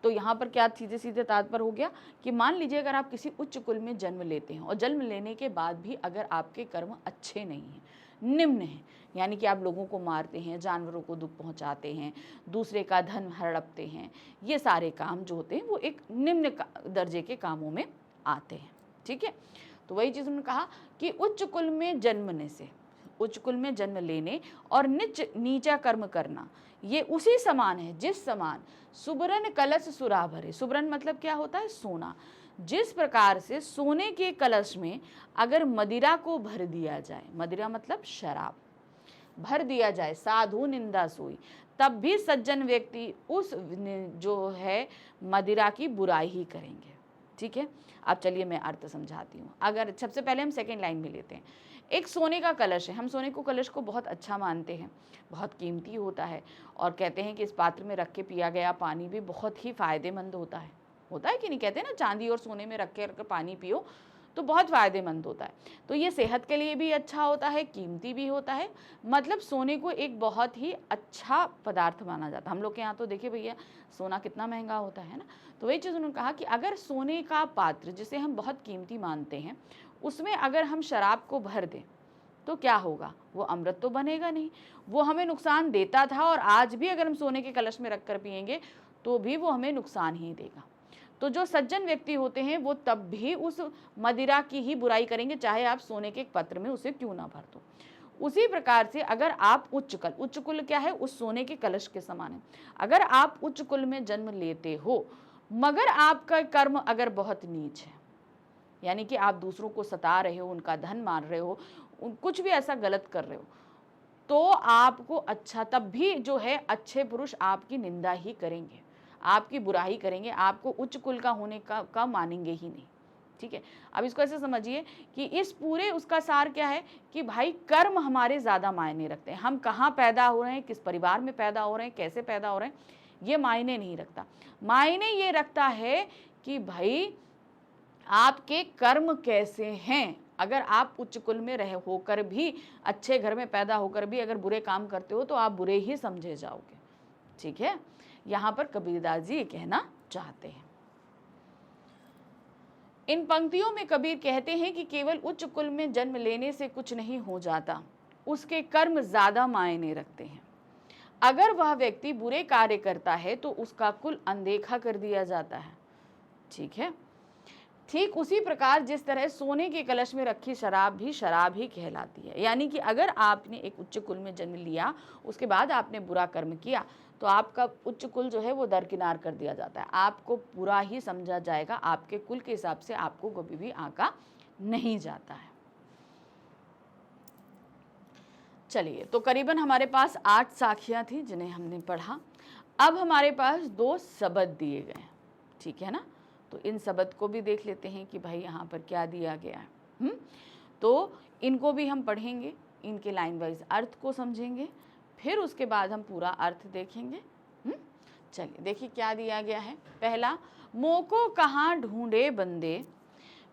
तो यहाँ पर क्या सीधे सीधे तात्पर्य हो गया कि मान लीजिए अगर आप किसी उच्च कुल में जन्म लेते हैं और जन्म लेने के बाद भी अगर आपके कर्म अच्छे नहीं हैं, निम्न हैं, यानी कि आप लोगों को मारते हैं, जानवरों को दुख पहुंचाते हैं, दूसरे का धन हड़पते हैं, ये सारे काम जो होते हैं वो एक निम्न दर्जे के कामों में आते हैं, ठीक है। तो वही चीज़ उन्होंने कहा कि उच्च कुल में जन्मने से, उच्च कुल में जन्म लेने और नीचा कर्म करना ये उसी समान है जिस समान सुबरन कलश सुरा भरे। सुबरन मतलब क्या होता है, सोना। जिस प्रकार से सोने के कलश में अगर मदिरा को भर दिया जाए, मदिरा मतलब शराब, भर दिया जाए, साधु निंदा सोई, तब भी सज्जन व्यक्ति उस जो है मदिरा की बुराई ही करेंगे। ठीक है, अब चलिए मैं अर्थ समझाती हूँ। अगर सबसे पहले हम सेकेंड लाइन में लेते हैं, एक सोने का कलश है, हम सोने को कलश को बहुत अच्छा मानते हैं, बहुत कीमती होता है, और कहते हैं कि इस पात्र में रख के पिया गया पानी भी बहुत ही फायदेमंद होता है कि नहीं? कहते हैं ना, चांदी और सोने में रख के पानी पियो तो बहुत फ़ायदेमंद होता है। तो ये सेहत के लिए भी अच्छा होता है, कीमती भी होता है, मतलब सोने को एक बहुत ही अच्छा पदार्थ माना जाता है। हम लोग के यहाँ तो देखिए भैया सोना कितना महंगा होता है ना, तो वही चीज़ उन्होंने कहा कि अगर सोने का पात्र जिसे हम बहुत कीमती मानते हैं उसमें अगर हम शराब को भर दें तो क्या होगा? वो अमृत तो बनेगा नहीं, वो हमें नुकसान देता था, और आज भी अगर हम सोने के कलश में रख कर पिएंगे तो भी वो हमें नुकसान ही देगा। तो जो सज्जन व्यक्ति होते हैं वो तब भी उस मदिरा की ही बुराई करेंगे, चाहे आप सोने के पत्र में उसे क्यों ना भर दो। उसी प्रकार से अगर आप उच्च कुल क्या है? उस सोने के कलश के समान है। अगर आप उच्च कुल में जन्म लेते हो मगर आपका कर्म अगर बहुत नीच है, यानी कि आप दूसरों को सता रहे हो, उनका धन मार रहे हो, कुछ भी ऐसा गलत कर रहे हो, तो आपको अच्छा तब भी जो है अच्छे पुरुष आपकी निंदा ही करेंगे, आपकी बुराई करेंगे, आपको उच्च कुल का होने का मानेंगे ही नहीं। ठीक है, अब इसको ऐसे समझिए कि इस पूरे उसका सार क्या है कि भाई कर्म हमारे ज़्यादा मायने रखते हैं। हम कहाँ पैदा हो रहे हैं, किस परिवार में पैदा हो रहे हैं, कैसे पैदा हो रहे हैं, ये मायने नहीं रखता। मायने ये रखता है कि भाई आपके कर्म कैसे हैं। अगर आप उच्च कुल में रह होकर भी, अच्छे घर में पैदा होकर भी अगर बुरे काम करते हो तो आप बुरे ही समझे जाओगे। ठीक है, यहाँ पर कबीरदास जी ये कहना चाहते हैं। इन पंक्तियों में कबीर कहते हैं कि केवल उच्च कुल में जन्म लेने से कुछ नहीं हो जाता, उसके कर्म ज्यादा मायने रखते हैं। अगर वह व्यक्ति बुरे कार्य करता है तो उसका कुल अनदेखा कर दिया जाता है। ठीक है, ठीक उसी प्रकार जिस तरह सोने के कलश में रखी शराब भी शराब ही कहलाती है। यानी कि अगर आपने एक उच्च कुल में जन्म लिया, उसके बाद आपने बुरा कर्म किया, तो आपका उच्च कुल जो है वो दरकिनार कर दिया जाता है, आपको बुरा ही समझा जाएगा, आपके कुल के हिसाब से आपको कभी भी आंका नहीं जाता है। चलिए, तो करीबन हमारे पास 8 साखियां थी जिन्हें हमने पढ़ा। अब हमारे पास 2 शब्द दिए गए हैं। ठीक है ना, तो इन शब्द को भी देख लेते हैं कि भाई यहाँ पर क्या दिया गया है। तो इनको भी हम पढ़ेंगे, इनके लाइन वाइज अर्थ को समझेंगे, फिर उसके बाद हम पूरा अर्थ देखेंगे। चलिए देखिए क्या दिया गया है। पहला, मोको कहाँ ढूंढे बंदे,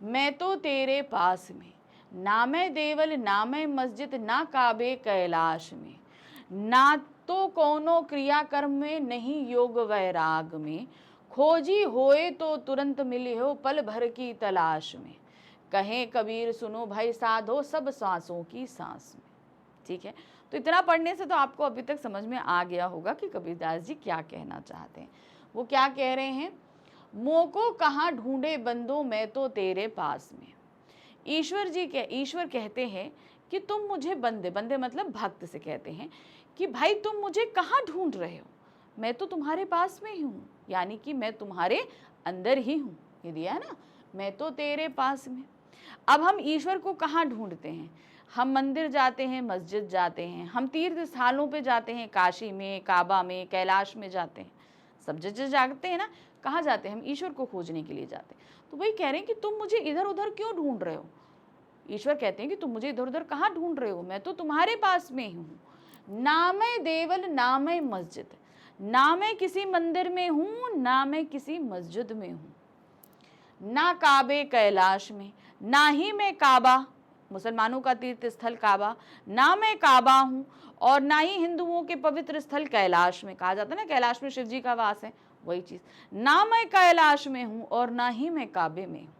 मैं तो तेरे पास में, ना मैं देवल ना मैं मस्जिद ना काबे कैलाश में, ना तो कोनो क्रिया कर्म में नहीं योग वैराग में, खोजी होए तो तुरंत मिले हो पल भर की तलाश में, कहें कबीर सुनो भाई साधो सब सांसों की सांस में। ठीक है, तो इतना पढ़ने से तो आपको अभी तक समझ में आ गया होगा कि कबीरदास जी क्या कहना चाहते हैं। वो क्या कह रहे हैं? मोको कहाँ ढूंढे बंदो मैं तो तेरे पास में। ईश्वर कहते हैं कि तुम मुझे बंदे मतलब भक्त से कहते हैं कि भाई तुम मुझे कहाँ ढूंढ रहे हो, मैं तो तुम्हारे पास में ही हूँ, यानी कि मैं तुम्हारे अंदर ही हूँ। ये दिया है ना, मैं तो तेरे पास में। अब हम ईश्वर को कहाँ ढूंढते हैं? हम मंदिर जाते हैं, मस्जिद जाते हैं, हम तीर्थ स्थलों पे जाते हैं, काशी में, काबा में, कैलाश में जाते हैं, सब जगह जाते हैं ना। कहाँ जाते हैं? हम ईश्वर को खोजने के लिए जाते हैं। तो वही कह रहे हैं कि तुम मुझे इधर उधर क्यों ढूंढ रहे हो। ईश्वर कहते हैं कि तुम मुझे इधर उधर कहाँ ढूंढ रहे हो, मैं तो तुम्हारे पास में ही हूँ। ना मैं देवल ना मैं मस्जिद, ना मैं किसी मंदिर में हूँ ना मैं किसी मस्जिद में हूँ, ना काबे कैलाश में, ना ही मैं काबा, मुसलमानों का तीर्थ स्थल काबा, ना मैं काबा हूँ, और ना ही हिंदुओं के पवित्र स्थल कैलाश में। कहा जाता है ना कैलाश में शिव जी का वास है, वही चीज। ना मैं कैलाश में हूँ और ना ही मैं काबे में हूँ।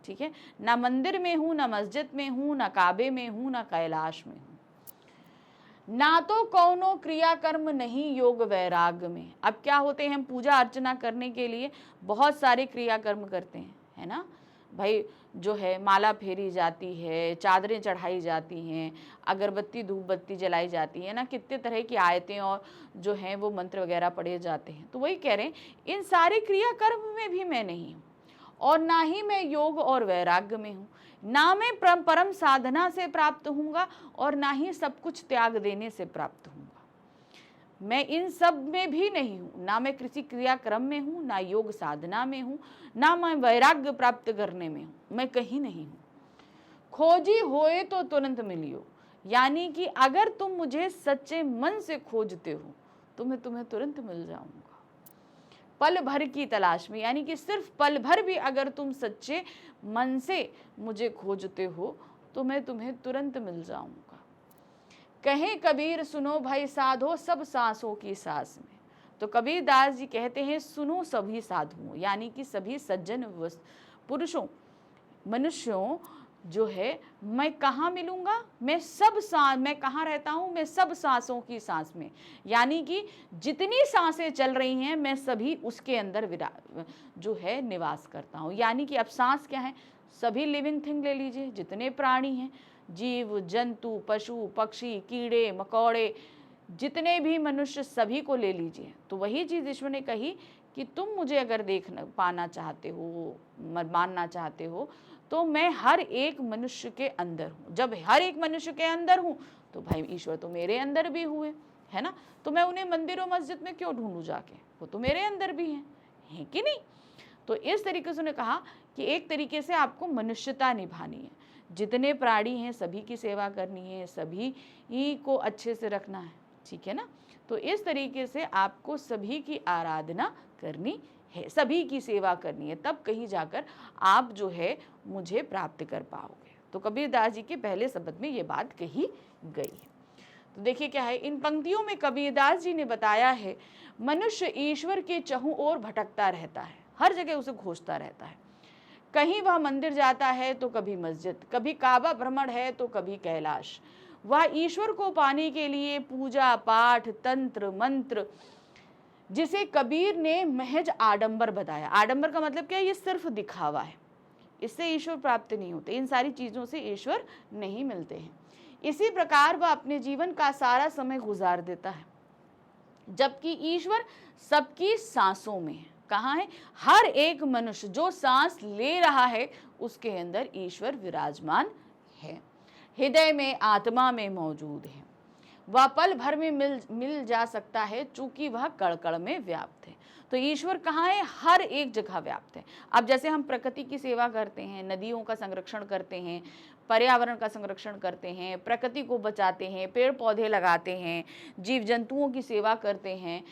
ठीक है, ना मंदिर में हूँ, ना मस्जिद में हूँ, ना काबे में हूँ, ना कैलाश में हूँ, ना तो कौनो क्रिया कर्म नहीं योग वैराग में। अब क्या होते हैं, हम पूजा अर्चना करने के लिए बहुत सारे क्रिया कर्म करते हैं, है ना भाई। जो है माला फेरी जाती है, चादरें चढ़ाई जाती हैं, अगरबत्ती धूप बत्ती जलाई जाती है ना, कितने तरह की आयतें और जो हैं वो मंत्र वगैरह पढ़े जाते हैं। तो वही कह रहे हैं इन सारे क्रिया कर्म में भी मैं नहीं हूँ, और ना ही मैं योग और वैराग्य में हूँ, ना मैं परम साधना से प्राप्त हूँगा और ना ही सब कुछ त्याग देने से प्राप्त हूँगा। मैं इन सब में भी नहीं हूँ, ना मैं किसी क्रियाक्रम में हूँ, ना योग साधना में हूँ, ना मैं वैराग्य प्राप्त करने में हूँ, मैं कहीं नहीं हूँ। खोजी होए तो तुरंत मिलियो, यानी कि अगर तुम मुझे सच्चे मन से खोजते हो तो मैं तुम्हें तुरंत मिल जाऊंगा। पल भर की तलाश में, यानी कि सिर्फ पल भर भी अगर तुम सच्चे मन से मुझे खोजते हो तो मैं तुम्हें तुरंत मिल जाऊंगा। कहे कबीर सुनो भाई साधो सब सांसों की सांस में। तो कबीर दास जी कहते हैं सुनो सभी साधुओं, यानी कि सभी सज्जन पुरुषों, मनुष्यों जो है, मैं कहाँ मिलूंगा, मैं कहाँ रहता हूँ, मैं सब सांसों की सांस में, यानी कि जितनी सांसें चल रही हैं मैं सभी उसके अंदर जो है निवास करता हूँ। यानी कि अब सांस क्या है, सभी लिविंग थिंग ले लीजिए, जितने प्राणी हैं, जीव जंतु पशु पक्षी कीड़े मकोड़े, जितने भी मनुष्य, सभी को ले लीजिए। तो वही चीज़ ईश्वर ने कही कि तुम मुझे अगर पाना चाहते हो, मानना चाहते हो, तो मैं हर एक मनुष्य के अंदर हूँ। जब हर एक मनुष्य के अंदर हूँ तो भाई ईश्वर तो मेरे अंदर भी हुए, है ना। तो मैं उन्हें मंदिरों मस्जिद में क्यों ढूंढूं जाके, वो तो मेरे अंदर भी है कि नहीं। तो इस तरीके से उन्होंने कहा कि एक तरीके से आपको मनुष्यता निभानी है, जितने प्राणी हैं सभी की सेवा करनी है, सभी को अच्छे से रखना है, ठीक है ना। तो इस तरीके से आपको सभी की आराधना करनी है, सभी की सेवा करनी है, तब कहीं जाकर आप जो है मुझे प्राप्त कर पाओगे। तो कबीरदास जी के पहले शब्द में ये बात कही गई है। तो देखिए क्या है, इन पंक्तियों में कबीरदास जी ने बताया है मनुष्य ईश्वर के चहुं ओर भटकता रहता है, हर जगह उसे खोजता रहता है। कहीं वह मंदिर जाता है तो कभी मस्जिद, कभी काबा भ्रमण है तो कभी कैलाश। वह ईश्वर को पाने के लिए पूजा पाठ तंत्र मंत्र, जिसे कबीर ने महज आडंबर बताया। आडंबर का मतलब क्या है, ये सिर्फ दिखावा है, इससे ईश्वर प्राप्त नहीं होते, इन सारी चीजों से ईश्वर नहीं मिलते हैं। इसी प्रकार वह अपने जीवन का सारा समय गुजार देता है, जबकि ईश्वर सबकी सांसों में है। कहाँ है, हर एक मनुष्य जो सांस ले रहा है उसके अंदर ईश्वर विराजमान है, हृदय में आत्मा में मौजूद है। वह पल भर में मिल जा सकता है, चूंकि वह कण-कण में व्याप्त है। तो ईश्वर कहाँ है, हर एक जगह व्याप्त है। अब जैसे हम प्रकृति की सेवा करते हैं, नदियों का संरक्षण करते हैं, पर्यावरण का संरक्षण करते हैं, प्रकृति को बचाते हैं, पेड़ पौधे लगाते हैं, जीव जंतुओं की सेवा करते हैं,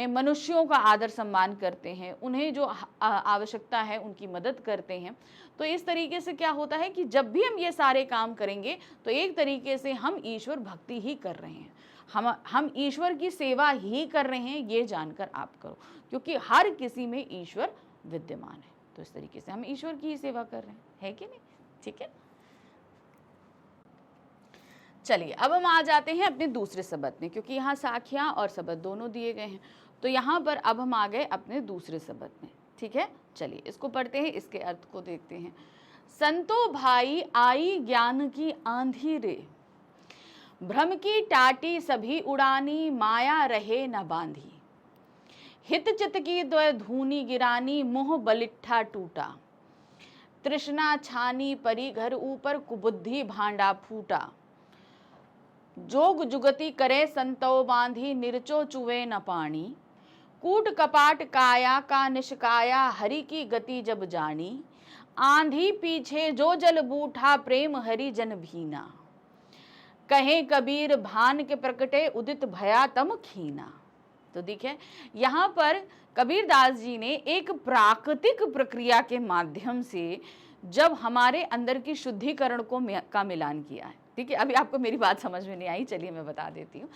मनुष्यों का आदर सम्मान करते हैं, उन्हें जो आवश्यकता है उनकी मदद करते हैं। तो इस तरीके से क्या होता है कि जब भी हम ये सारे काम करेंगे तो एक तरीके से हम ईश्वर भक्ति ही कर रहे हैं, हम ईश्वर की सेवा ही कर रहे हैं, ये जानकर आप करो, क्योंकि हर किसी में ईश्वर विद्यमान है। तो इस तरीके से हम ईश्वर की ही सेवा कर रहे हैं, है कि नहीं, ठीक है। चलिए अब हम आ जाते हैं अपने दूसरे शब्द में, क्योंकि यहाँ साखियाँ और शब्द दोनों दिए गए हैं। तो यहाँ पर अब हम आ गए अपने दूसरे शब्द में, ठीक है। चलिए इसको पढ़ते हैं, इसके अर्थ को देखते हैं। संतो भाई आई ज्ञान की आंधी रे, भ्रम की टाटी सभी उड़ानी, माया रहे न बांधी। हित चित की द्वय धूनी गिरानी, मोह बलिट्ठा टूटा। तृष्णा छानी परी घर ऊपर, कुबुद्धि भांडा फूटा। जोग जुगति करे संतो बांधी, निर्चो चुवे न पानी। कूट कपाट काया का निष्काया, हरि की गति जब जानी। आंधी पीछे जो जल बूठा, प्रेम हरि जन भीना। कहे कबीर भान के प्रकटे, उदित भया तम खीना। तो देखिए यहाँ पर कबीरदास जी ने एक प्राकृतिक प्रक्रिया के माध्यम से जब हमारे अंदर की शुद्धिकरण का मिलान किया है। ठीक है, अभी आपको मेरी बात समझ में नहीं आई, चलिए मैं बता देती हूँ।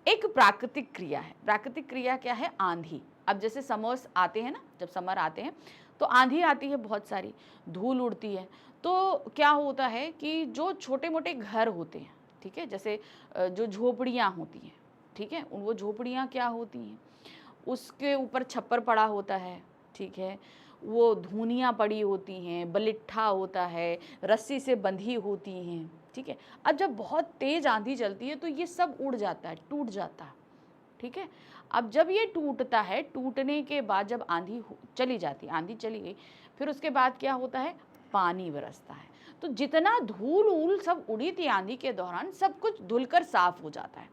एक प्राकृतिक क्रिया है। प्राकृतिक क्रिया क्या है, आंधी। अब जैसे समर्स आते हैं ना, जब समर आते हैं तो आंधी आती है, बहुत सारी धूल उड़ती है। तो क्या होता है कि जो छोटे मोटे घर होते हैं, ठीक है, जैसे जो झोपड़ियाँ होती हैं, ठीक है, वो झोपड़ियाँ क्या होती हैं, उसके ऊपर छप्पर पड़ा होता है, ठीक है, वो धूनियाँ पड़ी होती हैं, बलिट्ठा होता है, रस्सी से बंधी होती हैं, ठीक है। अब जब बहुत तेज आंधी चलती है तो ये सब उड़ जाता है, टूट जाता है, ठीक है। अब जब ये टूटता है, टूटने के बाद जब आंधी चली जाती है, आंधी चली गई, फिर उसके बाद क्या होता है, पानी बरसता है। तो जितना धूल ऊल सब उड़ी थी आंधी के दौरान, सब कुछ धुलकर साफ हो जाता है।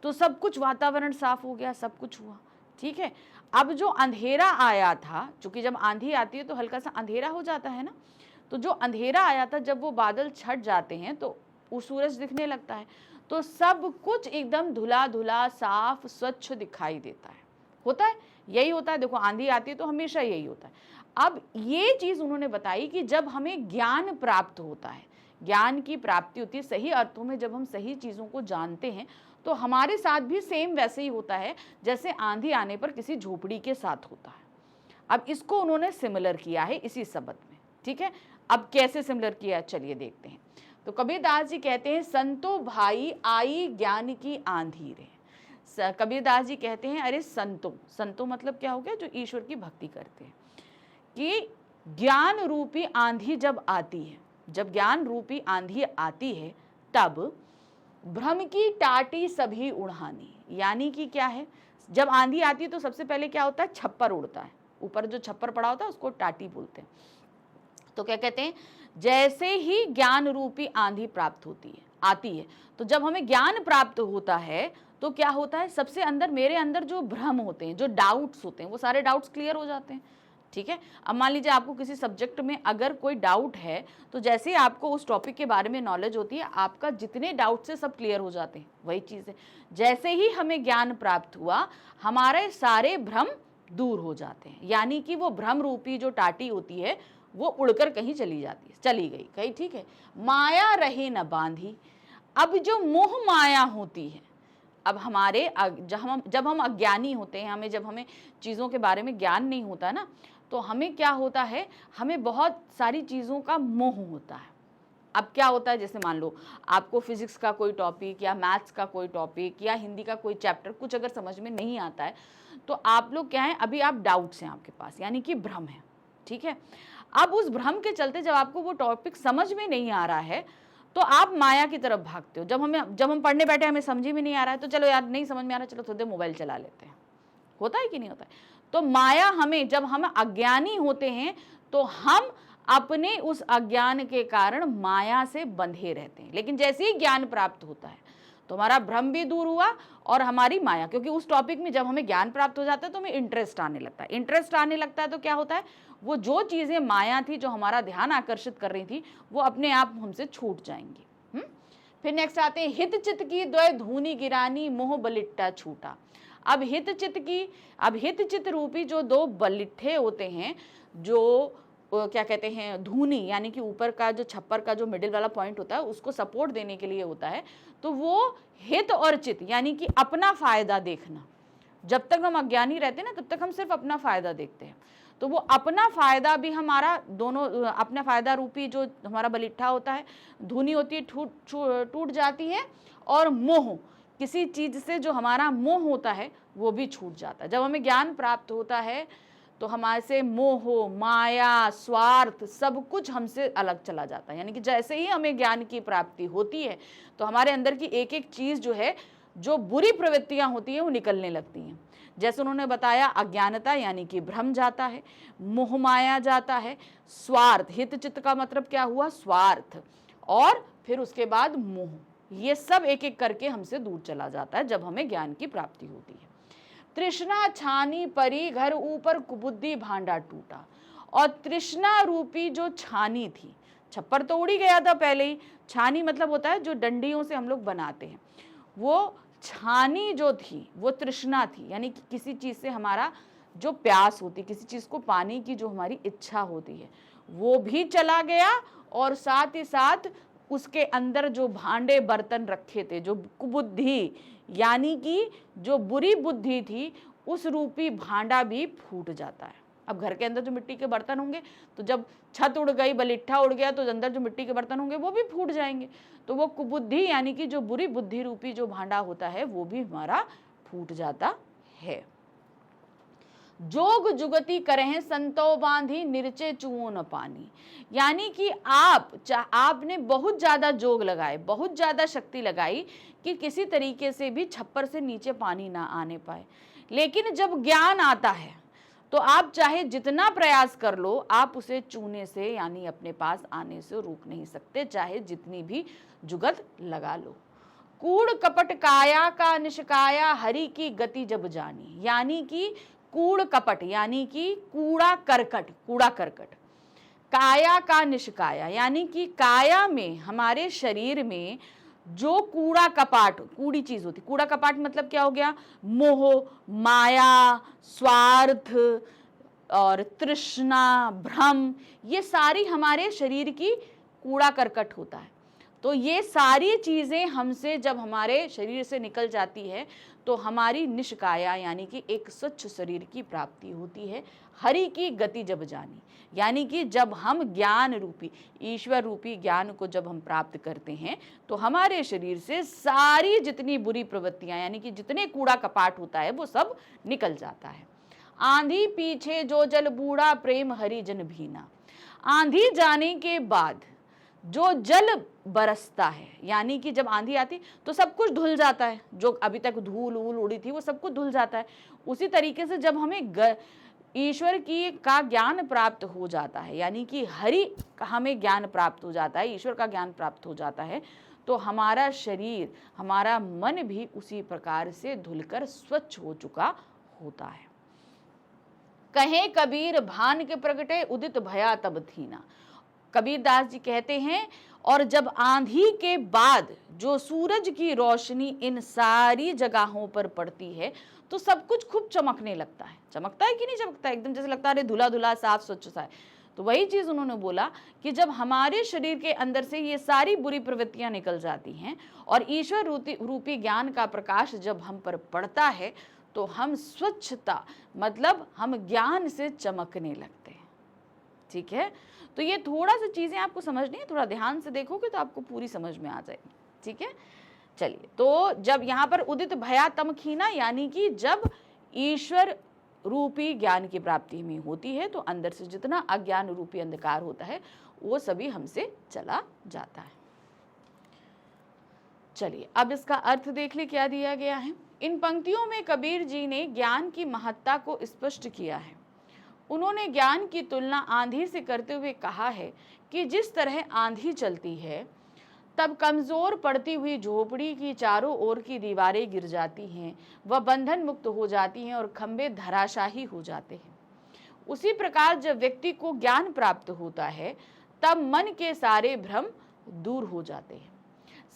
तो सब कुछ, वातावरण साफ हो गया, सब कुछ हुआ, ठीक है। अब जो अंधेरा आया था, क्योंकि जब आंधी आती है तो हल्का सा अंधेरा हो जाता है ना, तो जो अंधेरा आया था, जब वो बादल छट जाते हैं तो वो सूरज दिखने लगता है, तो सब कुछ एकदम धुला धुला साफ स्वच्छ दिखाई देता है। होता है, यही होता है। देखो आंधी आती है तो हमेशा यही होता है। अब ये चीज उन्होंने बताई कि जब हमें ज्ञान प्राप्त होता है, ज्ञान की प्राप्ति होती है सही अर्थों में, जब हम सही चीजों को जानते हैं, तो हमारे साथ भी सेम वैसे ही होता है जैसे आंधी आने पर किसी झोपड़ी के साथ होता है। अब इसको उन्होंने सिमिलर किया है इसी शब्द में, ठीक है। अब कैसे सिमिलर किया, चलिए देखते हैं। तो कबीरदास जी कहते हैं, संतो भाई आई ज्ञान की आंधी रे। कबीरदास जी कहते हैं, अरे संतो, संतो मतलब क्या हो गया, जो ईश्वर की भक्ति करते हैं, कि ज्ञान रूपी आंधी जब आती है, जब ज्ञान रूपी आंधी आती है, तब भ्रम की टाटी सभी उड़ानी। यानी कि क्या है, जब आंधी आती है तो सबसे पहले क्या होता है, छप्पर उड़ता है, ऊपर जो छप्पर पड़ा होता है उसको टाटी बोलते हैं। तो क्या कहते हैं, जैसे ही ज्ञान रूपी आंधी प्राप्त होती है, आती है, तो जब हमें ज्ञान प्राप्त होता है तो क्या होता है, सबसे अंदर, मेरे अंदर जो भ्रम होते हैं, जो डाउट्स होते हैं, वो सारे डाउट्स क्लियर हो जाते हैं, ठीक है। अब मान लीजिए आपको किसी सब्जेक्ट में अगर कोई डाउट है, तो जैसे ही आपको उस टॉपिक के बारे में नॉलेज होती है, आपका जितने डाउट्स है सब क्लियर हो जाते हैं। वही चीज़ है, जैसे ही हमें ज्ञान प्राप्त हुआ, हमारे सारे भ्रम दूर हो जाते हैं। यानी कि वो भ्रम रूपी जो टाटी होती है वो उड़कर कहीं चली जाती है, चली गई कहीं, ठीक है। माया रहे न बांधी। अब जो मोह माया होती है, अब हमारे जब हम अज्ञानी होते हैं, जब हमें चीज़ों के बारे में ज्ञान नहीं होता है ना, तो हमें क्या होता है, हमें बहुत सारी चीज़ों का मोह होता है। अब क्या होता है, जैसे मान लो आपको फिजिक्स का कोई टॉपिक या मैथ्स का कोई टॉपिक या हिंदी का कोई चैप्टर कुछ अगर समझ में नहीं आता है, तो आप लोग क्या है, अभी आप डाउट्स हैं आपके पास, यानी कि भ्रम है, ठीक है। अब उस भ्रम के चलते जब आपको वो टॉपिक समझ में नहीं आ रहा है, तो आप माया की तरफ भागते हो। जब हम पढ़ने बैठे, हमें समझ में नहीं आ रहा है, तो चलो यार नहीं समझ में आ रहा है, चलो थोड़ी देर मोबाइल चला लेते हैं। होता है कि नहीं होता है? तो माया हमें, जब हम अज्ञानी होते हैं तो हम अपने उस अज्ञान के कारण माया से बंधे रहते हैं। लेकिन जैसे ही ज्ञान प्राप्त होता है तो हमारा भ्रम भी दूर हुआ और हमारी माया, क्योंकि उस टॉपिक में जब हमें ज्ञान प्राप्त हो जाता है तो हमें इंटरेस्ट आने लगता है। इंटरेस्ट आने लगता है तो क्या होता है, वो जो चीज़ें माया थी, जो हमारा ध्यान आकर्षित कर रही थी, वो अपने आप हमसे छूट जाएंगी। फिर नेक्स्ट आते हैं, हित चित की द्वय धूनी गिरानी मोह बलिट्टा छूटा। अब हित चित रूपी जो दो बलिट्ठे होते हैं, जो क्या कहते हैं, धूनी, यानी कि ऊपर का जो छप्पर का जो मिडिल वाला पॉइंट होता है उसको सपोर्ट देने के लिए होता है। तो वो हित और चित, यानी कि अपना फायदा देखना। जब तक हम अज्ञानी रहते हैं ना, तब तक हम सिर्फ अपना फायदा देखते हैं। तो वो अपना फायदा भी हमारा, दोनों अपना फायदा रूपी जो हमारा बलिट्ठा होता है, धूनी होती है, टूट जाती है, और मोह, किसी चीज से जो हमारा मोह होता है वो भी छूट जाता है। जब हमें ज्ञान प्राप्त होता है तो हमारे से मोह, माया, स्वार्थ, सब कुछ हमसे अलग चला जाता है। यानी कि जैसे ही हमें ज्ञान की प्राप्ति होती है तो हमारे अंदर की एक एक चीज जो है, जो बुरी प्रवृत्तियां होती हैं, वो निकलने लगती हैं। जैसे उन्होंने बताया, अज्ञानता यानी कि भ्रम जाता है, मोह माया जाता है, स्वार्थ, हित चित्त का मतलब क्या हुआ, स्वार्थ, और फिर उसके बाद मोह, ये सब एक एक करके हमसे दूर चला जाता है जब हमें ज्ञान की प्राप्ति होती है। तृष्णा छानी परी घर ऊपर कुबुद्धि भांडा टूटा। और तृष्णा रूपी जो छानी थी, छप्पर तो उड़ी गया था पहले ही, छानी मतलब होता है जो डंडियों से हम लोग बनाते हैं, वो छानी जो थी वो तृष्णा थी। यानी कि किसी चीज़ से हमारा जो प्यास होती, किसी चीज़ को पाने की जो हमारी इच्छा होती है, वो भी चला गया, और साथ ही साथ उसके अंदर जो भांडे बर्तन रखे थे, जो कुबुद्धि यानी कि जो बुरी बुद्धि थी, उस रूपी भांडा भी फूट जाता है। अब घर के अंदर जो मिट्टी के बर्तन होंगे, तो जब छत उड़ गई, बलिट्ठा उड़ गया, तो अंदर जो मिट्टी के बर्तन होंगे वो भी फूट जाएंगे। तो वो कुबुद्धि यानी कि जो बुरी बुद्धि रूपी जो भांडा होता है वो भी हमारा फूट जाता है। जोग जुगति करें संतो बांधी निरचे चुओ न पानी। यानी कि आपने बहुत ज्यादा जोग लगाए, बहुत ज्यादा शक्ति लगाई कि किसी तरीके से भी छप्पर से नीचे पानी ना आने पाए। लेकिन जब ज्ञान आता है तो आप चाहे जितना प्रयास कर लो, आप उसे छूने से यानी अपने पास आने से रोक नहीं सकते, चाहे जितनी भी जुगत लगा लो। कूड़ कपट काया का निष्काया, हरि की गति जब जानी। यानी कि कूड़ कपट यानी कि कूड़ा करकट, कूड़ा करकट, काया का निष्काया यानी कि काया में, हमारे शरीर में जो कूड़ा कपाट, कूड़ी चीज होती, कूड़ा कपाट मतलब क्या हो गया, मोह, माया, स्वार्थ और तृष्णा, भ्रम, ये सारी हमारे शरीर की कूड़ा करकट होता है। तो ये सारी चीजें हमसे जब हमारे शरीर से निकल जाती है तो हमारी निष्काया यानी कि एक स्वच्छ शरीर की प्राप्ति होती है। हरि की गति जब जानी यानी कि जब हम ज्ञान रूपी, ईश्वर रूपी ज्ञान को जब हम प्राप्त करते हैं तो हमारे शरीर से सारी जितनी बुरी प्रवृत्तियां यानी कि जितने कूड़ा कपाट होता है वो सब निकल जाता है। आंधी पीछे जो जल बूढ़ा, प्रेम हरि जन भीना। आंधी जाने के बाद जो जल बरसता है यानी कि जब आंधी आती तो सब कुछ धुल जाता है, जो अभी तक धूल वूल उड़ी थी वो सब कुछ धुल जाता है। उसी तरीके से जब हमें ईश्वर की का ज्ञान प्राप्त हो जाता है यानी कि हरि का हमें ज्ञान प्राप्त हो जाता है, ईश्वर का ज्ञान प्राप्त हो जाता है, तो हमारा शरीर, हमारा मन भी उसी प्रकार से धुलकर स्वच्छ हो चुका होता है। कहे कबीर भान के प्रगटे, उदित भया तब थीना। कबीरदास जी कहते हैं, और जब आंधी के बाद जो सूरज की रोशनी इन सारी जगहों पर पड़ती है तो सब कुछ खूब चमकने लगता है। चमकता है कि नहीं चमकता है? एकदम जैसे लगता है अरे धुला धुला साफ स्वच्छ सा है। तो वही चीज उन्होंने बोला कि जब हमारे शरीर के अंदर से ये सारी बुरी प्रवृत्तियां निकल जाती हैं और ईश्वर रूपी ज्ञान का प्रकाश जब हम पर पड़ता है तो हम स्वच्छता मतलब हम ज्ञान से चमकने लगते हैं। ठीक है, तो ये थोड़ा सा चीजें आपको समझनी है, थोड़ा ध्यान से देखोगे तो आपको पूरी समझ में आ जाएगी। ठीक है, चलिए, तो जब यहाँ पर उदित भया तम खीना यानी कि जब ईश्वर रूपी ज्ञान की प्राप्ति में होती है तो अंदर से जितना अज्ञान रूपी अंधकार होता है वो सभी हमसे चला जाता है। चलिए, अब इसका अर्थ देख ले क्या दिया गया है। इन पंक्तियों में कबीर जी ने ज्ञान की महत्ता को स्पष्ट किया है। उन्होंने ज्ञान की तुलना आंधी से करते हुए कहा है कि जिस तरह आंधी चलती है तब कमजोर पड़ती हुई झोपड़ी की चारों ओर की दीवारें गिर जाती हैं, वह बंधन मुक्त हो जाती हैं और खंभे धराशाही हो जाते हैं। उसी प्रकार जब व्यक्ति को ज्ञान प्राप्त होता है तब मन के सारे भ्रम दूर हो जाते हैं,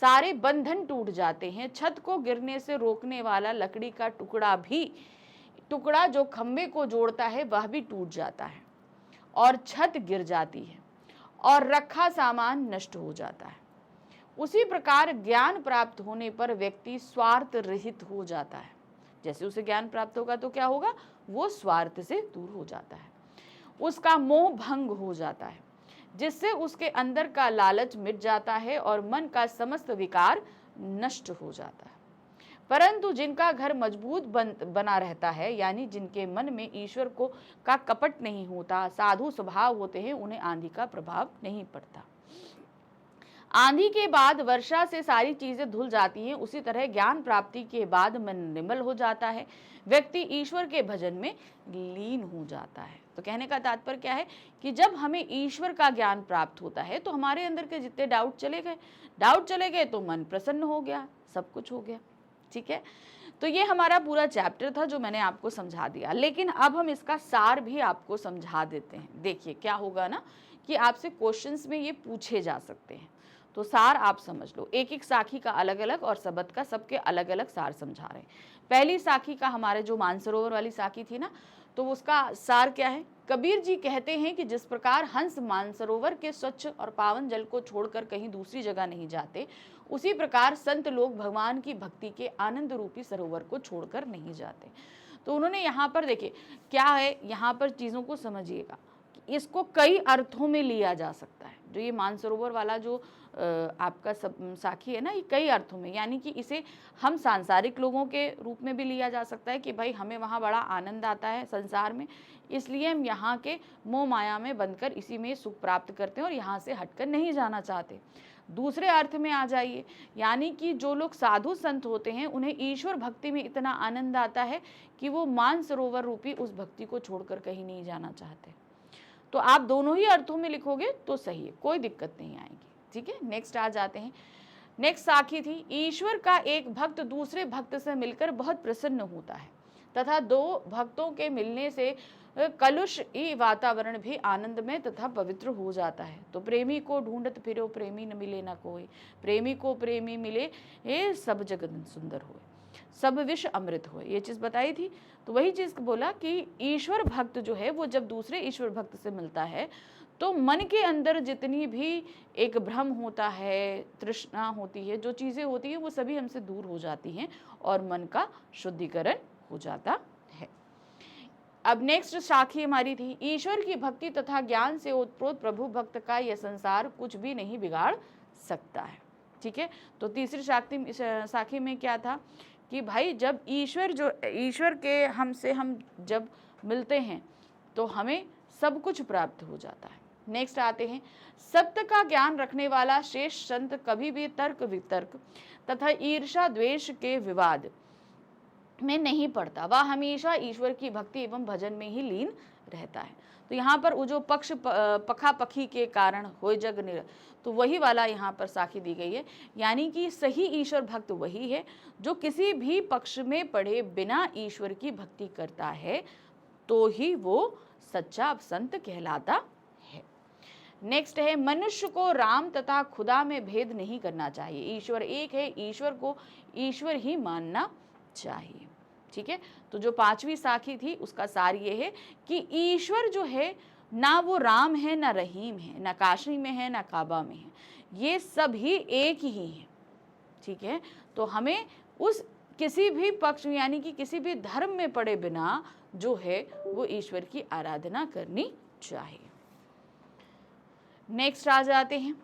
सारे बंधन टूट जाते हैं। छत को गिरने से रोकने वाला लकड़ी का टुकड़ा जो खंभे को जोड़ता है वह भी टूट जाता है और छत गिर जाती है और रखा सामान नष्ट हो जाता है। उसी प्रकार ज्ञान प्राप्त होने पर व्यक्ति स्वार्थ रहित हो जाता है। जैसे उसे ज्ञान प्राप्त होगा तो क्या होगा, वो स्वार्थ से दूर हो जाता है, उसका मोह भंग हो जाता है, जिससे उसके अंदर का लालच मिट जाता है और मन का समस्त विकार नष्ट हो जाता है। परंतु जिनका घर मजबूत बना रहता है यानी जिनके मन में ईश्वर का कपट नहीं होता, साधु स्वभाव होते हैं, उन्हें आंधी का प्रभाव नहीं पड़ता। आंधी के बाद वर्षा से सारी चीजें धुल जाती हैं, उसी तरह ज्ञान प्राप्ति के बाद मन निर्मल हो जाता है, व्यक्ति ईश्वर के भजन में लीन हो जाता है। तो कहने का तात्पर्य क्या है कि जब हमें ईश्वर का ज्ञान प्राप्त होता है तो हमारे अंदर के जितने डाउट चले गए तो मन प्रसन्न हो गया, सब कुछ हो गया। ठीक है, तो ये हमारा पूरा चैप्टर था जो मैंने आपको समझा दिया, लेकिन अब हम इसका सार भी आपको समझा देते हैं। देखिए क्या होगा ना कि आपसे क्वेश्चंस में ये पूछे जा सकते हैं, तो सार आप समझ लो। एक एक साखी का अलग अलग और शब्द का सबके अलग अलग सार समझा रहे हैं। पहली साखी का हमारे जो मानसरोवर वाली साखी थी ना, तो उसका सार क्या है। कबीर जी कहते हैं कि जिस प्रकार हंस मानसरोवर के स्वच्छ और पावन जल को छोड़कर कहीं दूसरी जगह नहीं जाते, उसी प्रकार संत लोग भगवान की भक्ति के आनंद रूपी सरोवर को छोड़कर नहीं जाते। तो उन्होंने यहाँ पर देखिए क्या है, यहाँ पर चीज़ों को समझिएगा। इसको कई अर्थों में लिया जा सकता है। जो ये मानसरोवर वाला जो आपका साखी है ना, ये कई अर्थों में, यानी कि इसे हम सांसारिक लोगों के रूप में भी लिया जा सकता है कि भाई हमें वहाँ बड़ा आनंद आता है संसार में, इसलिए हम यहाँ के मोह माया में बंधकर इसी में सुख प्राप्त करते हैं और यहाँ से हटकर नहीं जाना चाहते। दूसरे अर्थ में आ जाइए, यानी कि जो लोग साधु संत होते हैं उन्हें ईश्वर भक्ति में इतना आनंद आता है कि वो मानसरोवर रूपी उस भक्ति को छोड़कर कहीं नहीं जाना चाहते। तो आप दोनों ही अर्थों में लिखोगे तो सही है, कोई दिक्कत नहीं आएगी। ठीक है, नेक्स्ट आ जाते हैं। नेक्स्ट साखी थी, ईश्वर का एक भक्त दूसरे भक्त से मिलकर बहुत प्रसन्न होता है तथा दो भक्तों के मिलने से कलुष ई वातावरण भी आनंदमय तथा पवित्र हो जाता है। तो प्रेमी को ढूंढत फिरो प्रेमी न मिले न कोई, प्रेमी को प्रेमी मिले ये सब जगत सुंदर होए, सब विष अमृत होए, ये चीज़ बताई थी। तो वही चीज़ बोला कि ईश्वर भक्त जो है वो जब दूसरे ईश्वर भक्त से मिलता है तो मन के अंदर जितनी भी एक भ्रम होता है, तृष्णा होती है, जो चीज़ें होती हैं वो सभी हमसे दूर हो जाती हैं और मन का शुद्धिकरण हो जाता है। अब नेक्स्ट साखी हमारी थी, ईश्वर की भक्ति तथा ज्ञान से ओतप्रोत प्रभु भक्त का यह संसार कुछ भी नहीं बिगाड़ सकता है। ठीक है, तो तीसरी साखी में क्या था कि भाई जब ईश्वर के हमसे हम जब मिलते हैं तो हमें सब कुछ प्राप्त हो जाता है। नेक्स्ट आते हैं, सत्य का ज्ञान रखने वाला श्रेष्ठ संत कभी भी तर्क वितर्क तथा ईर्षा द्वेष के विवाद में नहीं पड़ता, वह हमेशा ईश्वर की भक्ति एवं भजन में ही लीन रहता है। तो यहाँ पर वो जो पक्ष पखापखी के कारण होय जग निर, तो वही वाला यहाँ पर साखी दी गई है, यानी कि सही ईश्वर भक्त वही है जो किसी भी पक्ष में पड़े बिना ईश्वर की भक्ति करता है, तो ही वो सच्चा संत कहलाता है। नेक्स्ट है, मनुष्य को राम तथा खुदा में भेद नहीं करना चाहिए, ईश्वर एक है, ईश्वर को ईश्वर ही मानना चाहिए। ठीक है, तो जो पांचवी साखी थी उसका सार ये है कि ईश्वर जो है ना वो राम है, ना रहीम है, ना काशी में है, ना काबा में है, ये सभी एक ही है। ठीक है, तो हमें उस किसी भी पक्ष यानी कि किसी भी धर्म में पड़े बिना जो है वो ईश्वर की आराधना करनी चाहिए। नेक्स्ट आ जाते हैं,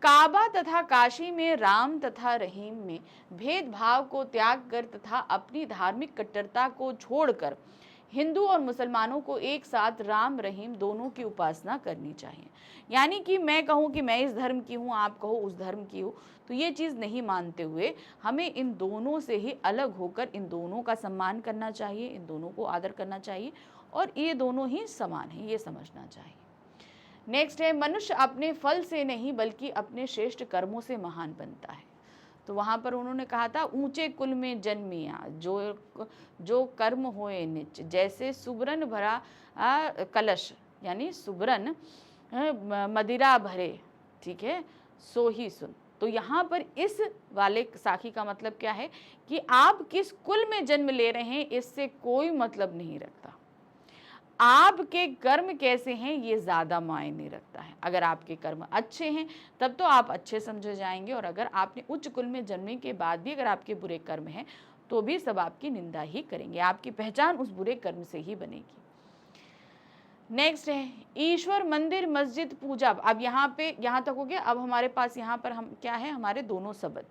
काबा तथा काशी में राम तथा रहीम में भेदभाव को त्याग कर तथा अपनी धार्मिक कट्टरता को छोड़कर हिंदू और मुसलमानों को एक साथ राम रहीम दोनों की उपासना करनी चाहिए। यानी कि मैं कहूँ कि मैं इस धर्म की हूँ, आप कहो उस धर्म की हो, तो ये चीज़ नहीं मानते हुए हमें इन दोनों से ही अलग होकर इन दोनों का सम्मान करना चाहिए, इन दोनों को आदर करना चाहिए और ये दोनों ही समान हैं, ये समझना चाहिए। नेक्स्ट है, मनुष्य अपने फल से नहीं बल्कि अपने श्रेष्ठ कर्मों से महान बनता है। तो वहाँ पर उन्होंने कहा था, ऊंचे कुल में जन्मिया जो कर्म होए निच, जैसे सुबरन भरा कलश, यानी सुबरन मदिरा भरे, ठीक है, सो ही सुन। तो यहाँ पर इस वाले साखी का मतलब क्या है कि आप किस कुल में जन्म ले रहे हैं इससे कोई मतलब नहीं रखता, आपके कर्म कैसे हैं ये ज़्यादा मायने रखता है। अगर आपके कर्म अच्छे हैं तब तो आप अच्छे समझे जाएंगे, और अगर आपने उच्च कुल में जन्मने के बाद भी अगर आपके बुरे कर्म हैं तो भी सब आपकी निंदा ही करेंगे, आपकी पहचान उस बुरे कर्म से ही बनेगी। नेक्स्ट है, ईश्वर मंदिर मस्जिद पूजा। अब यहाँ तक हो गया। अब हमारे पास यहाँ पर हम क्या है, हमारे दोनों शब्द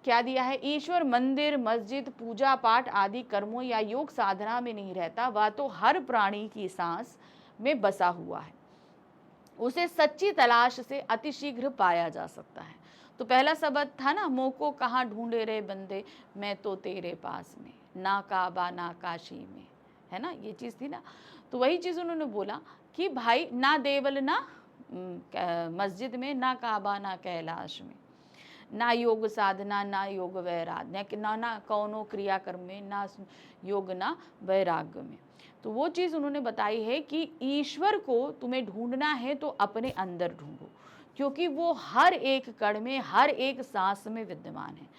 क्या दिया है, ईश्वर मंदिर मस्जिद पूजा पाठ आदि कर्मों या योग साधना में नहीं रहता, वह तो हर प्राणी की सांस में बसा हुआ है, उसे सच्ची तलाश से अतिशीघ्र पाया जा सकता है। तो पहला शब्द था ना, मोह को कहाँ ढूंढे रे बंदे, मैं तो तेरे पास में, ना काबा ना काशी में, है ना, ये चीज़ थी ना। तो वही चीज़ उन्होंने बोला कि भाई ना देवल ना मस्जिद में, ना काबा ना कैलाश में, ना योग साधना ना योग वैराग्य, ना कौनो क्रियाकर्म में, ना योग ना वैराग्य में। तो वो चीज़ उन्होंने बताई है कि ईश्वर को तुम्हें ढूंढना है तो अपने अंदर ढूंढो, क्योंकि वो हर एक कण में हर एक सांस में विद्यमान है।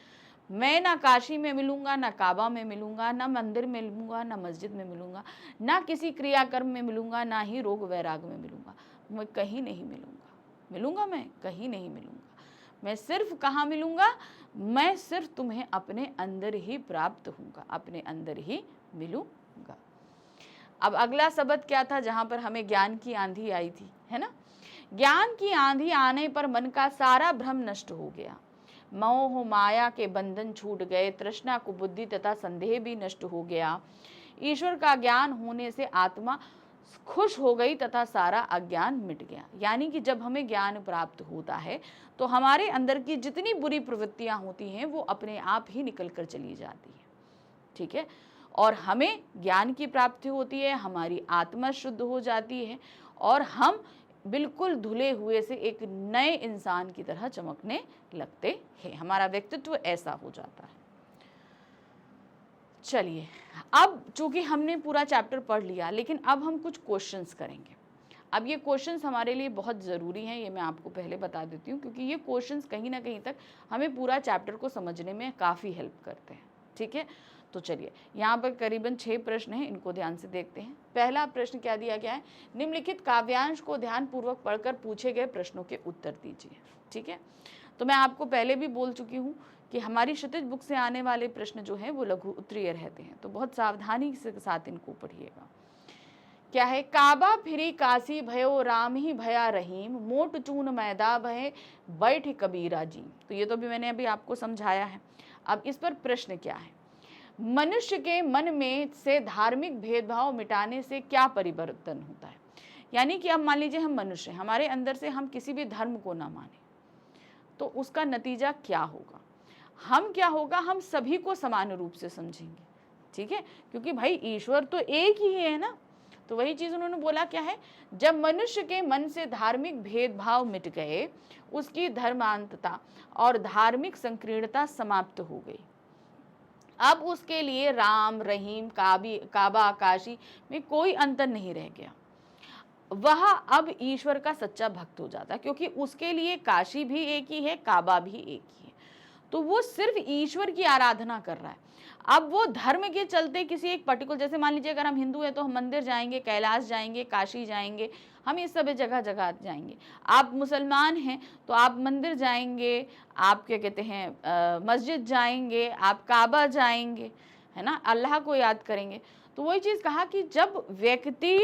मैं ना काशी में मिलूंगा, ना काबा में मिलूंगा, ना मंदिर में मिलूंगा, ना मस्जिद में मिलूंगा, ना किसी क्रियाकर्म में मिलूंगा, ना ही रोग वैराग्य में मिलूंगा, मैं कहीं नहीं मिलूंगा, मैं कहीं नहीं मिलूंगा। मैं सिर्फ कहाँ मिलूंगा, मैं सिर्फ तुम्हें अपने अंदर ही प्राप्त होऊंगा, अपने अंदर ही मिलूंगा। अब अगला शब्द क्या था जहां पर हमें ज्ञान की आंधी आई थी, है ना। ज्ञान की आंधी आने पर मन का सारा भ्रम नष्ट हो गया, मोह माया के बंधन छूट गए, तृष्णा कुबुद्धि तथा संदेह भी नष्ट हो गया। ईश्वर का ज्ञान होने से आत्मा खुश हो गई तथा सारा अज्ञान मिट गया। यानी कि जब हमें ज्ञान प्राप्त होता है तो हमारे अंदर की जितनी बुरी प्रवृत्तियां होती हैं वो अपने आप ही निकल कर चली जाती है, ठीक है। और हमें ज्ञान की प्राप्ति होती है, हमारी आत्मा शुद्ध हो जाती है और हम बिल्कुल धुले हुए से एक नए इंसान की तरह चमकने लगते हैं, हमारा व्यक्तित्व ऐसा हो जाता है। चलिए, अब चूंकि हमने पूरा चैप्टर पढ़ लिया, लेकिन अब हम कुछ क्वेश्चंस करेंगे। अब ये क्वेश्चंस हमारे लिए बहुत ज़रूरी हैं, ये मैं आपको पहले बता देती हूँ, क्योंकि ये क्वेश्चंस कहीं ना कहीं तक हमें पूरा चैप्टर को समझने में काफ़ी हेल्प करते हैं, ठीक है। तो चलिए, यहाँ पर करीबन 6 प्रश्न हैं, इनको ध्यान से देखते हैं। पहला प्रश्न क्या दिया गया है, निम्नलिखित काव्यांश को ध्यानपूर्वक पढ़कर पूछे गए प्रश्नों के उत्तर दीजिए, ठीक है। तो मैं आपको पहले भी बोल चुकी हूँ कि हमारी क्षितिज बुक से आने वाले प्रश्न जो हैं वो लघु उत्तरीय रहते हैं, तो बहुत सावधानी के साथ इनको पढ़िएगा। क्या है, काबा फिरी काशी भयो राम ही भया रहीम, मोट चून मैदा भय बैठ कबीरा जी। तो ये तो भी मैंने अभी आपको समझाया है। अब इस पर प्रश्न क्या है, मनुष्य के मन में से धार्मिक भेदभाव मिटाने से क्या परिवर्तन होता है। यानी कि अब मान लीजिए हम मनुष्य हैं, हमारे अंदर से हम किसी भी धर्म को ना माने तो उसका नतीजा क्या होगा, हम क्या होगा, हम सभी को समान रूप से समझेंगे, ठीक है, क्योंकि भाई ईश्वर तो एक ही है ना। तो वही चीज उन्होंने बोला क्या है, जब मनुष्य के मन से धार्मिक भेदभाव मिट गए, उसकी धर्मांतता और धार्मिक संकीर्णता समाप्त हो गई। अब उसके लिए राम रहीम काबा काशी में कोई अंतर नहीं रह गया, वह अब ईश्वर का सच्चा भक्त हो जाता है, क्योंकि उसके लिए काशी भी एक ही है, काबा भी एक ही है। तो वो सिर्फ ईश्वर की आराधना कर रहा है। अब वो धर्म के चलते किसी एक पर्टिकुलर, जैसे मान लीजिए अगर हम हिंदू हैं तो हम मंदिर जाएंगे, कैलाश जाएंगे, काशी जाएंगे, हम इस सब जगह जगह जाएंगे। आप मुसलमान हैं तो आप मंदिर जाएंगे, आप क्या कहते हैं मस्जिद जाएंगे, आप काबा जाएंगे, है ना, अल्लाह को याद करेंगे। तो वही चीज़ कहा कि जब व्यक्ति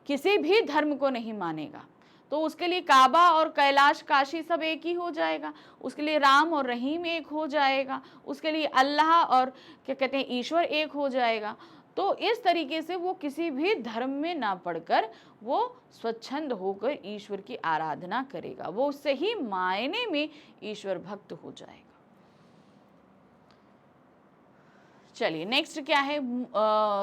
किसी भी धर्म को नहीं मानेगा तो उसके लिए काबा और कैलाश काशी सब एक ही हो जाएगा, उसके लिए राम और रहीम एक हो जाएगा, उसके लिए अल्लाह और क्या कहते हैं ईश्वर एक हो जाएगा। तो इस तरीके से वो किसी भी धर्म में ना पढ़कर वो स्वच्छंद होकर ईश्वर की आराधना करेगा, वो सही मायने में ईश्वर भक्त हो जाएगा। चलिए नेक्स्ट क्या है,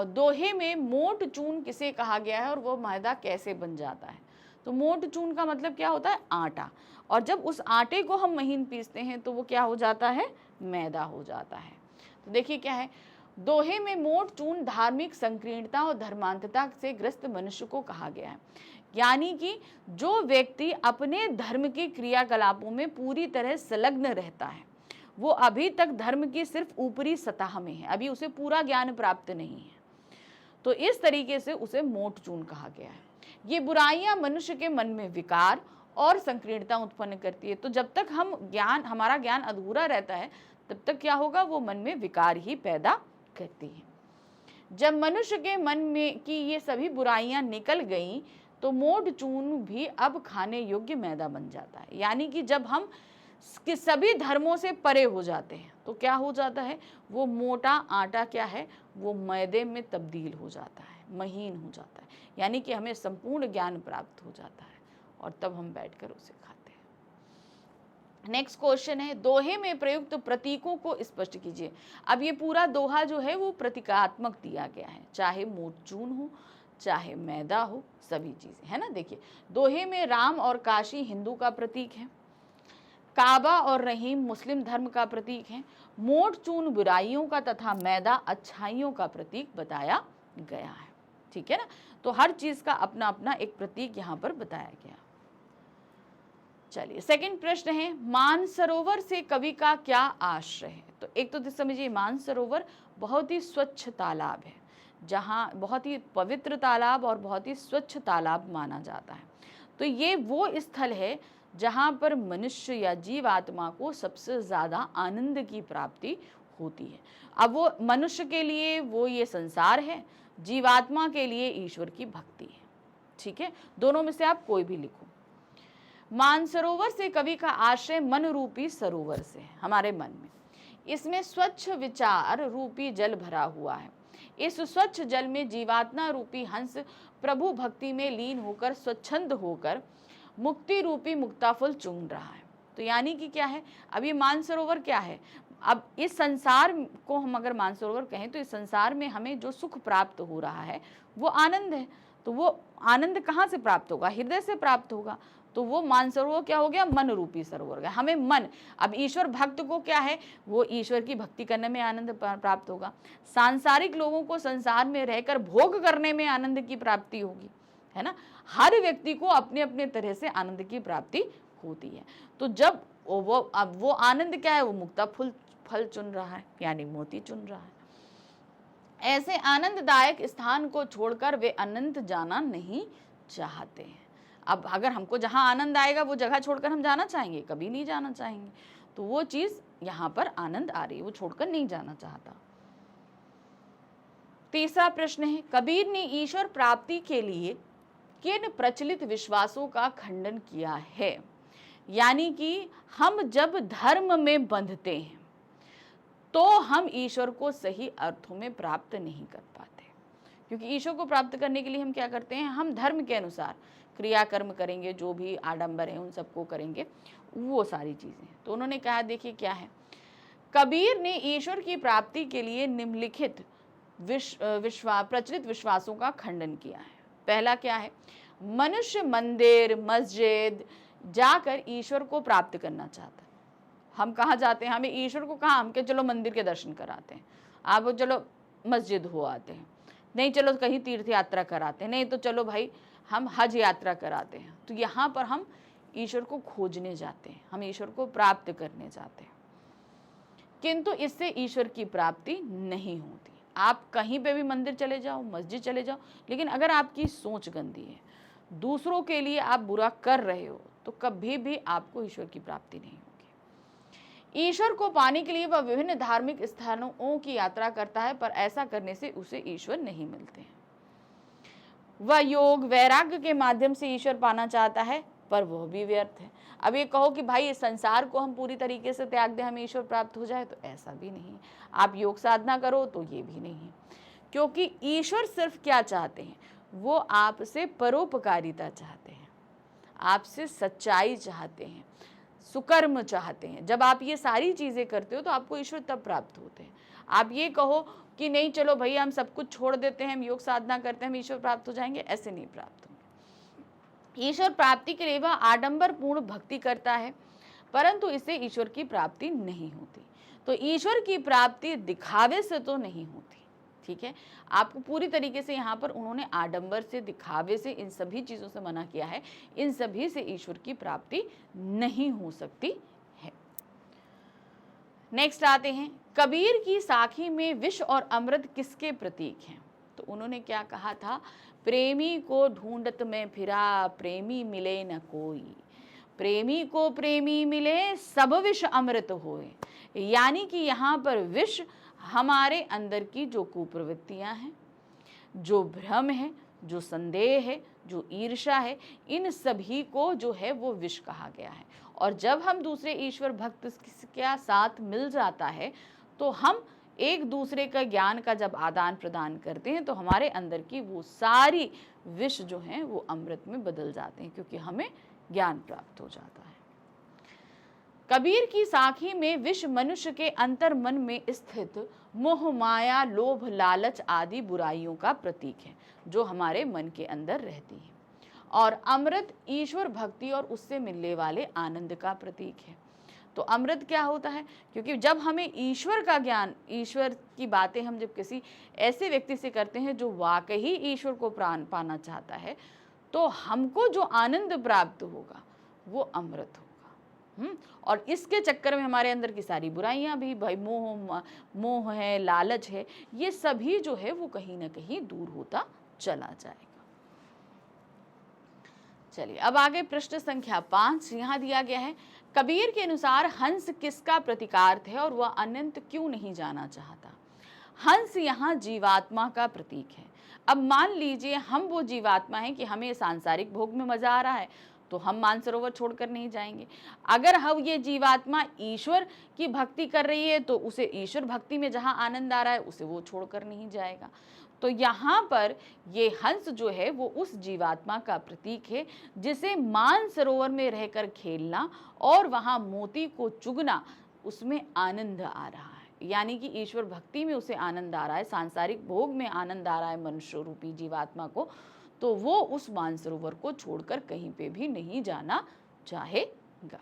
दोहे में मोट चून किसे कहा गया है और वो मैदा कैसे बन जाता है। तो मोट चून का मतलब क्या होता है, आटा, और जब उस आटे को हम महीन पीसते हैं तो वो क्या हो जाता है, मैदा हो जाता है। तो देखिए क्या है, दोहे में मोट चून धार्मिक संकीर्णता और धर्मांतता से ग्रस्त मनुष्य को कहा गया है। यानी कि जो व्यक्ति अपने धर्म के क्रियाकलापों में पूरी तरह संलग्न रहता है, वो अभी तक धर्म की सिर्फ ऊपरी सतह में है, अभी उसे पूरा ज्ञान प्राप्त नहीं है, तो इस तरीके से उसे मोट चून कहा गया है। ये बुराइयां मनुष्य के मन में विकार और संकीर्णता उत्पन्न करती है। तो जब तक हमारा ज्ञान अधूरा रहता है तब तक क्या होगा, वो मन में विकार ही पैदा करती है। जब मनुष्य के मन में की ये सभी बुराइयां निकल गई तो मोट चून भी अब खाने योग्य मैदा बन जाता है। यानी कि जब हम कि सभी धर्मों से परे हो जाते हैं तो क्या हो जाता है, वो मोटा आटा क्या है, वो मैदे में तब्दील हो जाता है, महीन हो जाता है। यानी कि हमें संपूर्ण ज्ञान प्राप्त हो जाता है और तब हम बैठकर उसे खाते हैं। नेक्स्ट क्वेश्चन है, दोहे में प्रयुक्त प्रतीकों को स्पष्ट कीजिए। अब ये पूरा दोहा जो है वो प्रतीकात्मक दिया गया है, चाहे मोट चून हो चाहे मैदा हो, सभी चीजें है ना। देखिए, दोहे में राम और काशी हिंदू का प्रतीक है, काबा और रहीम मुस्लिम धर्म का प्रतीक है, मोट चून बुराइयों का तथा मैदा अच्छाइयों का प्रतीक बताया गया है, ठीक है ना। तो हर चीज का अपना अपना एक प्रतीक यहाँ पर बताया गया। चलिए सेकंड प्रश्न है, मानसरोवर से कवि का क्या आश्रय है। तो एक तो समझिए, मानसरोवर बहुत ही स्वच्छ तालाब है, जहाँ बहुत ही पवित्र तालाब और बहुत ही स्वच्छ तालाब माना जाता है। तो ये वो स्थल है जहाँ पर मनुष्य या जीव आत्मा को सबसे ज़्यादा आनंद की प्राप्ति होती है। अब वो मनुष्य के लिए वो ये संसार है, जीवात्मा के लिए ईश्वर की भक्ति है। ठीक है, दोनों में से आप कोई भी लिखो। मानसरोवर से कवि का आश्रय मन रूपी सरोवर से है, हमारे मन में। इसमें स्वच्छ विचार रूपी जल भरा हुआ है। इस स्वच्छ जल में जीवात्मा रूपी हंस प्रभु भक्ति में लीन होकर स्वच्छंद होकर मुक्ति रूपी मुक्ताफल चूम रहा है। तो यानी कि क्या है, अब ये मानसरोवर क्या है, अब इस संसार को हम अगर मानसरोवर कहें तो इस संसार में हमें जो सुख प्राप्त हो रहा है वो आनंद है। तो वो आनंद कहाँ से प्राप्त होगा, हृदय से प्राप्त होगा। तो वो मानसरोवर क्या हो गया, मन रूपी सरोवर गया। हमें मन, अब ईश्वर भक्त को क्या है, वो ईश्वर की भक्ति करने में आनंद प्राप्त होगा। सांसारिक लोगों को संसार में रहकर भोग करने में आनंद की प्राप्ति होगी, है ना। हर व्यक्ति को अपने अपने तरह से आनंद की प्राप्ति होती है। तो जब अब वो आनंद क्या है, वो मुक्ता फल चुन रहा है, यानी मोती चुन रहा है। ऐसे आनंददायक स्थान को छोड़कर वे अनंत जाना नहीं चाहते हैं। अब अगर हमको जहां आनंद आएगा वो जगह छोड़कर हम जाना चाहेंगे, कभी नहीं जाना चाहेंगे। तो वो चीज यहां पर आनंद आ रही है, वो छोड़कर नहीं जाना चाहता। तीसरा प्रश्न है, कबीर ने ईश्वर प्राप्ति के लिए किन प्रचलित विश्वासों का खंडन किया है। यानी कि हम जब धर्म में बंधते हैं तो हम ईश्वर को सही अर्थों में प्राप्त नहीं कर पाते, क्योंकि ईश्वर को प्राप्त करने के लिए हम क्या करते हैं, हम धर्म के अनुसार क्रियाकर्म करेंगे, जो भी आडंबर है उन सबको करेंगे, वो सारी चीजें। तो उन्होंने कहा, देखिए क्या है, कबीर ने ईश्वर की प्राप्ति के लिए निम्नलिखित प्रचलित विश्वासों का खंडन किया है। पहला क्या है, मनुष्य मंदिर मस्जिद जाकर ईश्वर को प्राप्त करना चाहता है। हम कहाँ जाते हैं, हमें ईश्वर को कहाँ, हम के चलो मंदिर के दर्शन कराते हैं, आप चलो मस्जिद हो आते हैं, नहीं चलो कहीं तीर्थ यात्रा कराते हैं, नहीं तो चलो भाई हम हज यात्रा कराते हैं। तो यहाँ पर हम ईश्वर को खोजने जाते हैं, हम ईश्वर को प्राप्त करने जाते हैं, किंतु इससे ईश्वर की प्राप्ति नहीं होती। आप कहीं पे भी मंदिर चले जाओ, मस्जिद चले जाओ, लेकिन अगर आपकी सोच गंदी है, दूसरों के लिए आप बुरा कर रहे हो, तो कभी भी आपको ईश्वर की प्राप्ति नहीं होगी। ईश्वर को पाने के लिए वह विभिन्न धार्मिक स्थानों की यात्रा करता है, पर ऐसा करने से उसे ईश्वर नहीं मिलते हैं। वह योग वैराग्य के माध्यम से ईश्वर पाना चाहता है, पर वह भी व्यर्थ है। अब ये कहो कि भाई इस संसार को हम पूरी तरीके से त्याग दें, हमें ईश्वर प्राप्त हो जाए, तो ऐसा भी नहीं है। आप योग साधना करो तो ये भी नहीं है, क्योंकि ईश्वर सिर्फ क्या चाहते हैं, वो आपसे परोपकारिता चाहते हैं, आपसे सच्चाई चाहते हैं, सुकर्म चाहते हैं। जब आप ये सारी चीजें करते हो तो आपको ईश्वर तब प्राप्त होते हैं। आप ये कहो कि नहीं चलो भैया हम सब कुछ छोड़ देते हैं, हम योग साधना करते हैं, हम ईश्वर प्राप्त हो जाएंगे, ऐसे नहीं प्राप्त होंगे। ईश्वर प्राप्ति के लिए वह आडंबर पूर्ण भक्ति करता है, परंतु इससे ईश्वर की प्राप्ति नहीं होती। तो ईश्वर की प्राप्ति दिखावे से तो नहीं होती, ठीक है। आपको पूरी तरीके से यहाँ पर उन्होंने आडंबर से, दिखावे से, इन सभी चीजों से मना किया है। इन सभी से ईश्वर की प्राप्ति नहीं हो सकती है। नेक्स्ट आते हैं, कबीर की साखी में विष और अमृत किसके प्रतीक हैं। तो उन्होंने क्या कहा था, प्रेमी को ढूंढत में फिरा, प्रेमी मिले न कोई, प्रेमी को प्रेमी मिले, सब विष अमृत होए। यानी कि यहाँ पर विष हमारे अंदर की जो कुप्रवृत्तियां हैं, जो भ्रम है, जो संदेह है, जो ईर्ष्या है, इन सभी को जो है वो विष कहा गया है। और जब हम दूसरे ईश्वर भक्त के साथ मिल जाता है तो हम एक दूसरे का ज्ञान का जब आदान प्रदान करते हैं तो हमारे अंदर की वो सारी विष जो हैं वो अमृत में बदल जाते हैं, क्योंकि हमें ज्ञान प्राप्त हो जाता है। कबीर की साखी में विष मनुष्य के अंतर मन में स्थित मोह माया लोभ लालच आदि बुराइयों का प्रतीक है, जो हमारे मन के अंदर रहती है। और अमृत ईश्वर भक्ति और उससे मिलने वाले आनंद का प्रतीक है। तो अमृत क्या होता है, क्योंकि जब हमें ईश्वर का ज्ञान, ईश्वर की बातें हम जब किसी ऐसे व्यक्ति से करते हैं जो वाकई ईश्वर को प्राण पाना चाहता है, तो हमको जो आनंद प्राप्त होगा वो अमृत होगा। और इसके चक्कर में हमारे अंदर की सारी बुराइयां भी, भाई मोह है, लालच है, ये सभी जो है वो कहीं ना कहीं दूर होता चला जाएगा। चलिए अब आगे प्रश्न संख्या 5 यहाँ दिया गया है, कबीर के अनुसार हंस किसका प्रतीकार्थ है और वह अनंत क्यों नहीं जाना चाहता। हंस यहाँ जीवात्मा का प्रतीक है। अब मान लीजिए हम वो जीवात्मा हैं कि हमें सांसारिक भोग में मजा आ रहा है, तो हम मानसरोवर छोड़कर नहीं जाएंगे। अगर हम ये जीवात्मा ईश्वर की भक्ति कर रही है तो उसे ईश्वर भक्ति में जहां आनंद आ रहा है उसे वो छोड़कर नहीं जाएगा। तो यहाँ पर ये हंस जो है वो उस जीवात्मा का प्रतीक है जिसे मानसरोवर में रहकर खेलना और वहां मोती को चुगना, उसमें आनंद आ रहा है। यानी कि ईश्वर भक्ति में उसे आनंद आ रहा है, सांसारिक भोग में आनंद आ रहा है मनुष्य रूपी जीवात्मा को, तो वो उस मानसरोवर को छोड़कर कहीं पे भी नहीं जाना चाहेगा।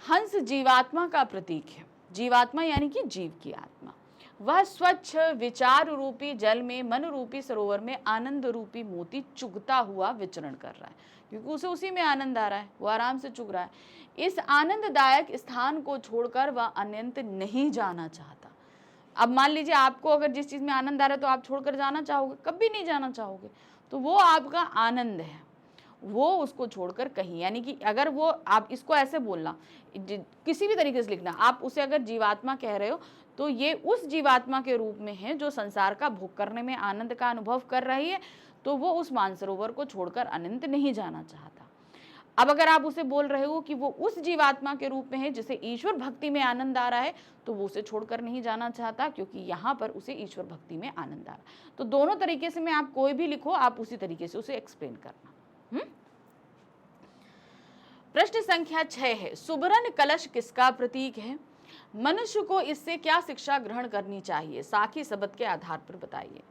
हंस जीवात्मा का प्रतीक है। जीवात्मा यानी कि जीव की आत्मा। वह स्वच्छ विचार रूपी जल में, मन रूपी सरोवर में आनंद रूपी मोती चुगता हुआ विचरण कर रहा है, क्योंकि उसे उसी में आनंद आ रहा है, वो आराम से चुग रहा है। इस आनंददायक स्थान को छोड़कर वह अनंत नहीं जाना चाहता। अब मान लीजिए आपको अगर जिस चीज में आनंद आ रहा है तो आप छोड़कर जाना चाहोगे? कभी नहीं जाना चाहोगे। तो वो आपका आनंद है, वो उसको छोड़कर कहीं, यानी कि अगर वो, आप इसको ऐसे बोलना, किसी भी तरीके से लिखना, आप उसे अगर जीवात्मा कह रहे हो तो ये उस जीवात्मा के रूप में है जो संसार का भोग करने में आनंद का अनुभव कर रही है, तो वो उस मानसरोवर को छोड़कर अनंत नहीं जाना चाहता। अब अगर आप उसे बोल रहे हो कि वो उस जीवात्मा के रूप में है जिसे ईश्वर भक्ति में आनंद आ रहा है, तो वो उसे छोड़कर नहीं जाना चाहता, क्योंकि यहाँ पर उसे ईश्वर भक्ति में आनंद आ रहा है। तो दोनों तरीके से में आप कोई भी लिखो, आप उसी तरीके से उसे एक्सप्लेन करना। प्रश्न संख्या 6 है, सुबरन कलश किसका प्रतीक है? मनुष्य को इससे क्या शिक्षा ग्रहण करनी चाहिए? साखी शब्द के आधार पर बताइए।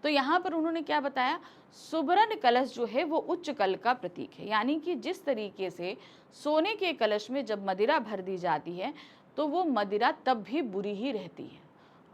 तो यहाँ पर उन्होंने क्या बताया, सुबरन कलश जो है वो उच्च कल का प्रतीक है। यानी कि जिस तरीके से सोने के कलश में जब मदिरा भर दी जाती है तो वो मदिरा तब भी बुरी ही रहती है,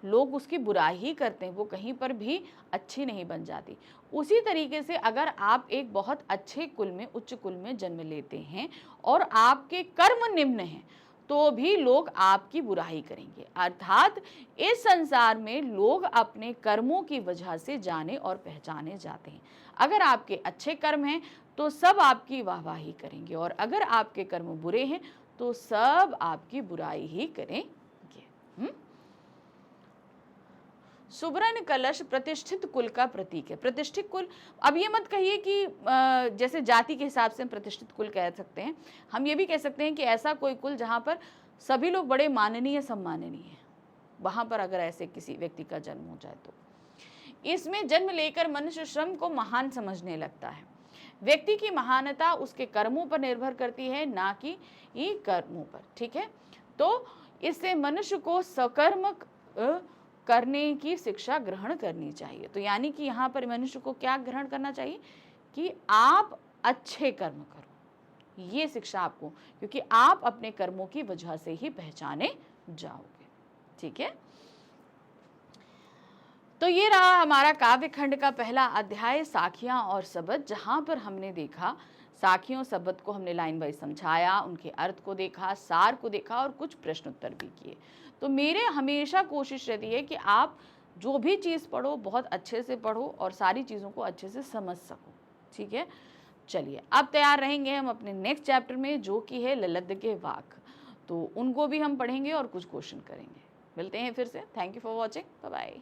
लोग उसकी बुराई ही करते हैं, वो कहीं पर भी अच्छी नहीं बन जाती। उसी तरीके से अगर आप एक बहुत अच्छे कुल में, उच्च कुल में जन्म लेते हैं और आपके कर्म निम्न हैं, तो भी लोग आपकी बुराई करेंगे। अर्थात इस संसार में लोग अपने कर्मों की वजह से जाने और पहचाने जाते हैं। अगर आपके अच्छे कर्म हैं तो सब आपकी वाहवाही करेंगे, और अगर आपके कर्म बुरे हैं तो सब आपकी बुराई ही करेंगे। सुबरन कलश प्रतिष्ठित कुल का प्रतीक है। प्रतिष्ठित कुल, अब ये मत कहिए कि जैसे जाति के हिसाब से हम प्रतिष्ठित कुल कह सकते हैं, हम ये भी कह सकते हैं कि ऐसा कोई कुल जहाँ पर सभी लोग बड़े माननीय सम्माननीय हैं, वहाँ पर अगर ऐसे किसी व्यक्ति का जन्म हो जाए तो इसमें जन्म लेकर मनुष्य श्रम को महान समझने लगता है। व्यक्ति की महानता उसके कर्मों पर निर्भर करती है, ना कि कर्मों पर। ठीक है, तो इससे मनुष्य को सकर्म करने की शिक्षा ग्रहण करनी चाहिए। तो यानी कि यहाँ पर मनुष्य को क्या ग्रहण करना चाहिए कि आप अच्छे कर्म करो, ये शिक्षा आपको, क्योंकि आप अपने कर्मों की वजह से ही पहचाने जाओगे। ठीक है, तो ये रहा हमारा काव्य खंड का पहला अध्याय, साखियां और शब्द, जहां पर हमने देखा साखियों शब्द को हमने लाइन वाइज समझाया, उनके अर्थ को देखा, सार को देखा और कुछ प्रश्न उत्तर भी किए। तो मेरे हमेशा कोशिश रहती है कि आप जो भी चीज़ पढ़ो बहुत अच्छे से पढ़ो और सारी चीज़ों को अच्छे से समझ सको। ठीक है, चलिए अब तैयार रहेंगे हम अपने नेक्स्ट चैप्टर में, जो कि है ललद्द के वाक। तो उनको भी हम पढ़ेंगे और कुछ क्वेश्चन करेंगे। मिलते हैं फिर से। Thank you for watching, bye bye.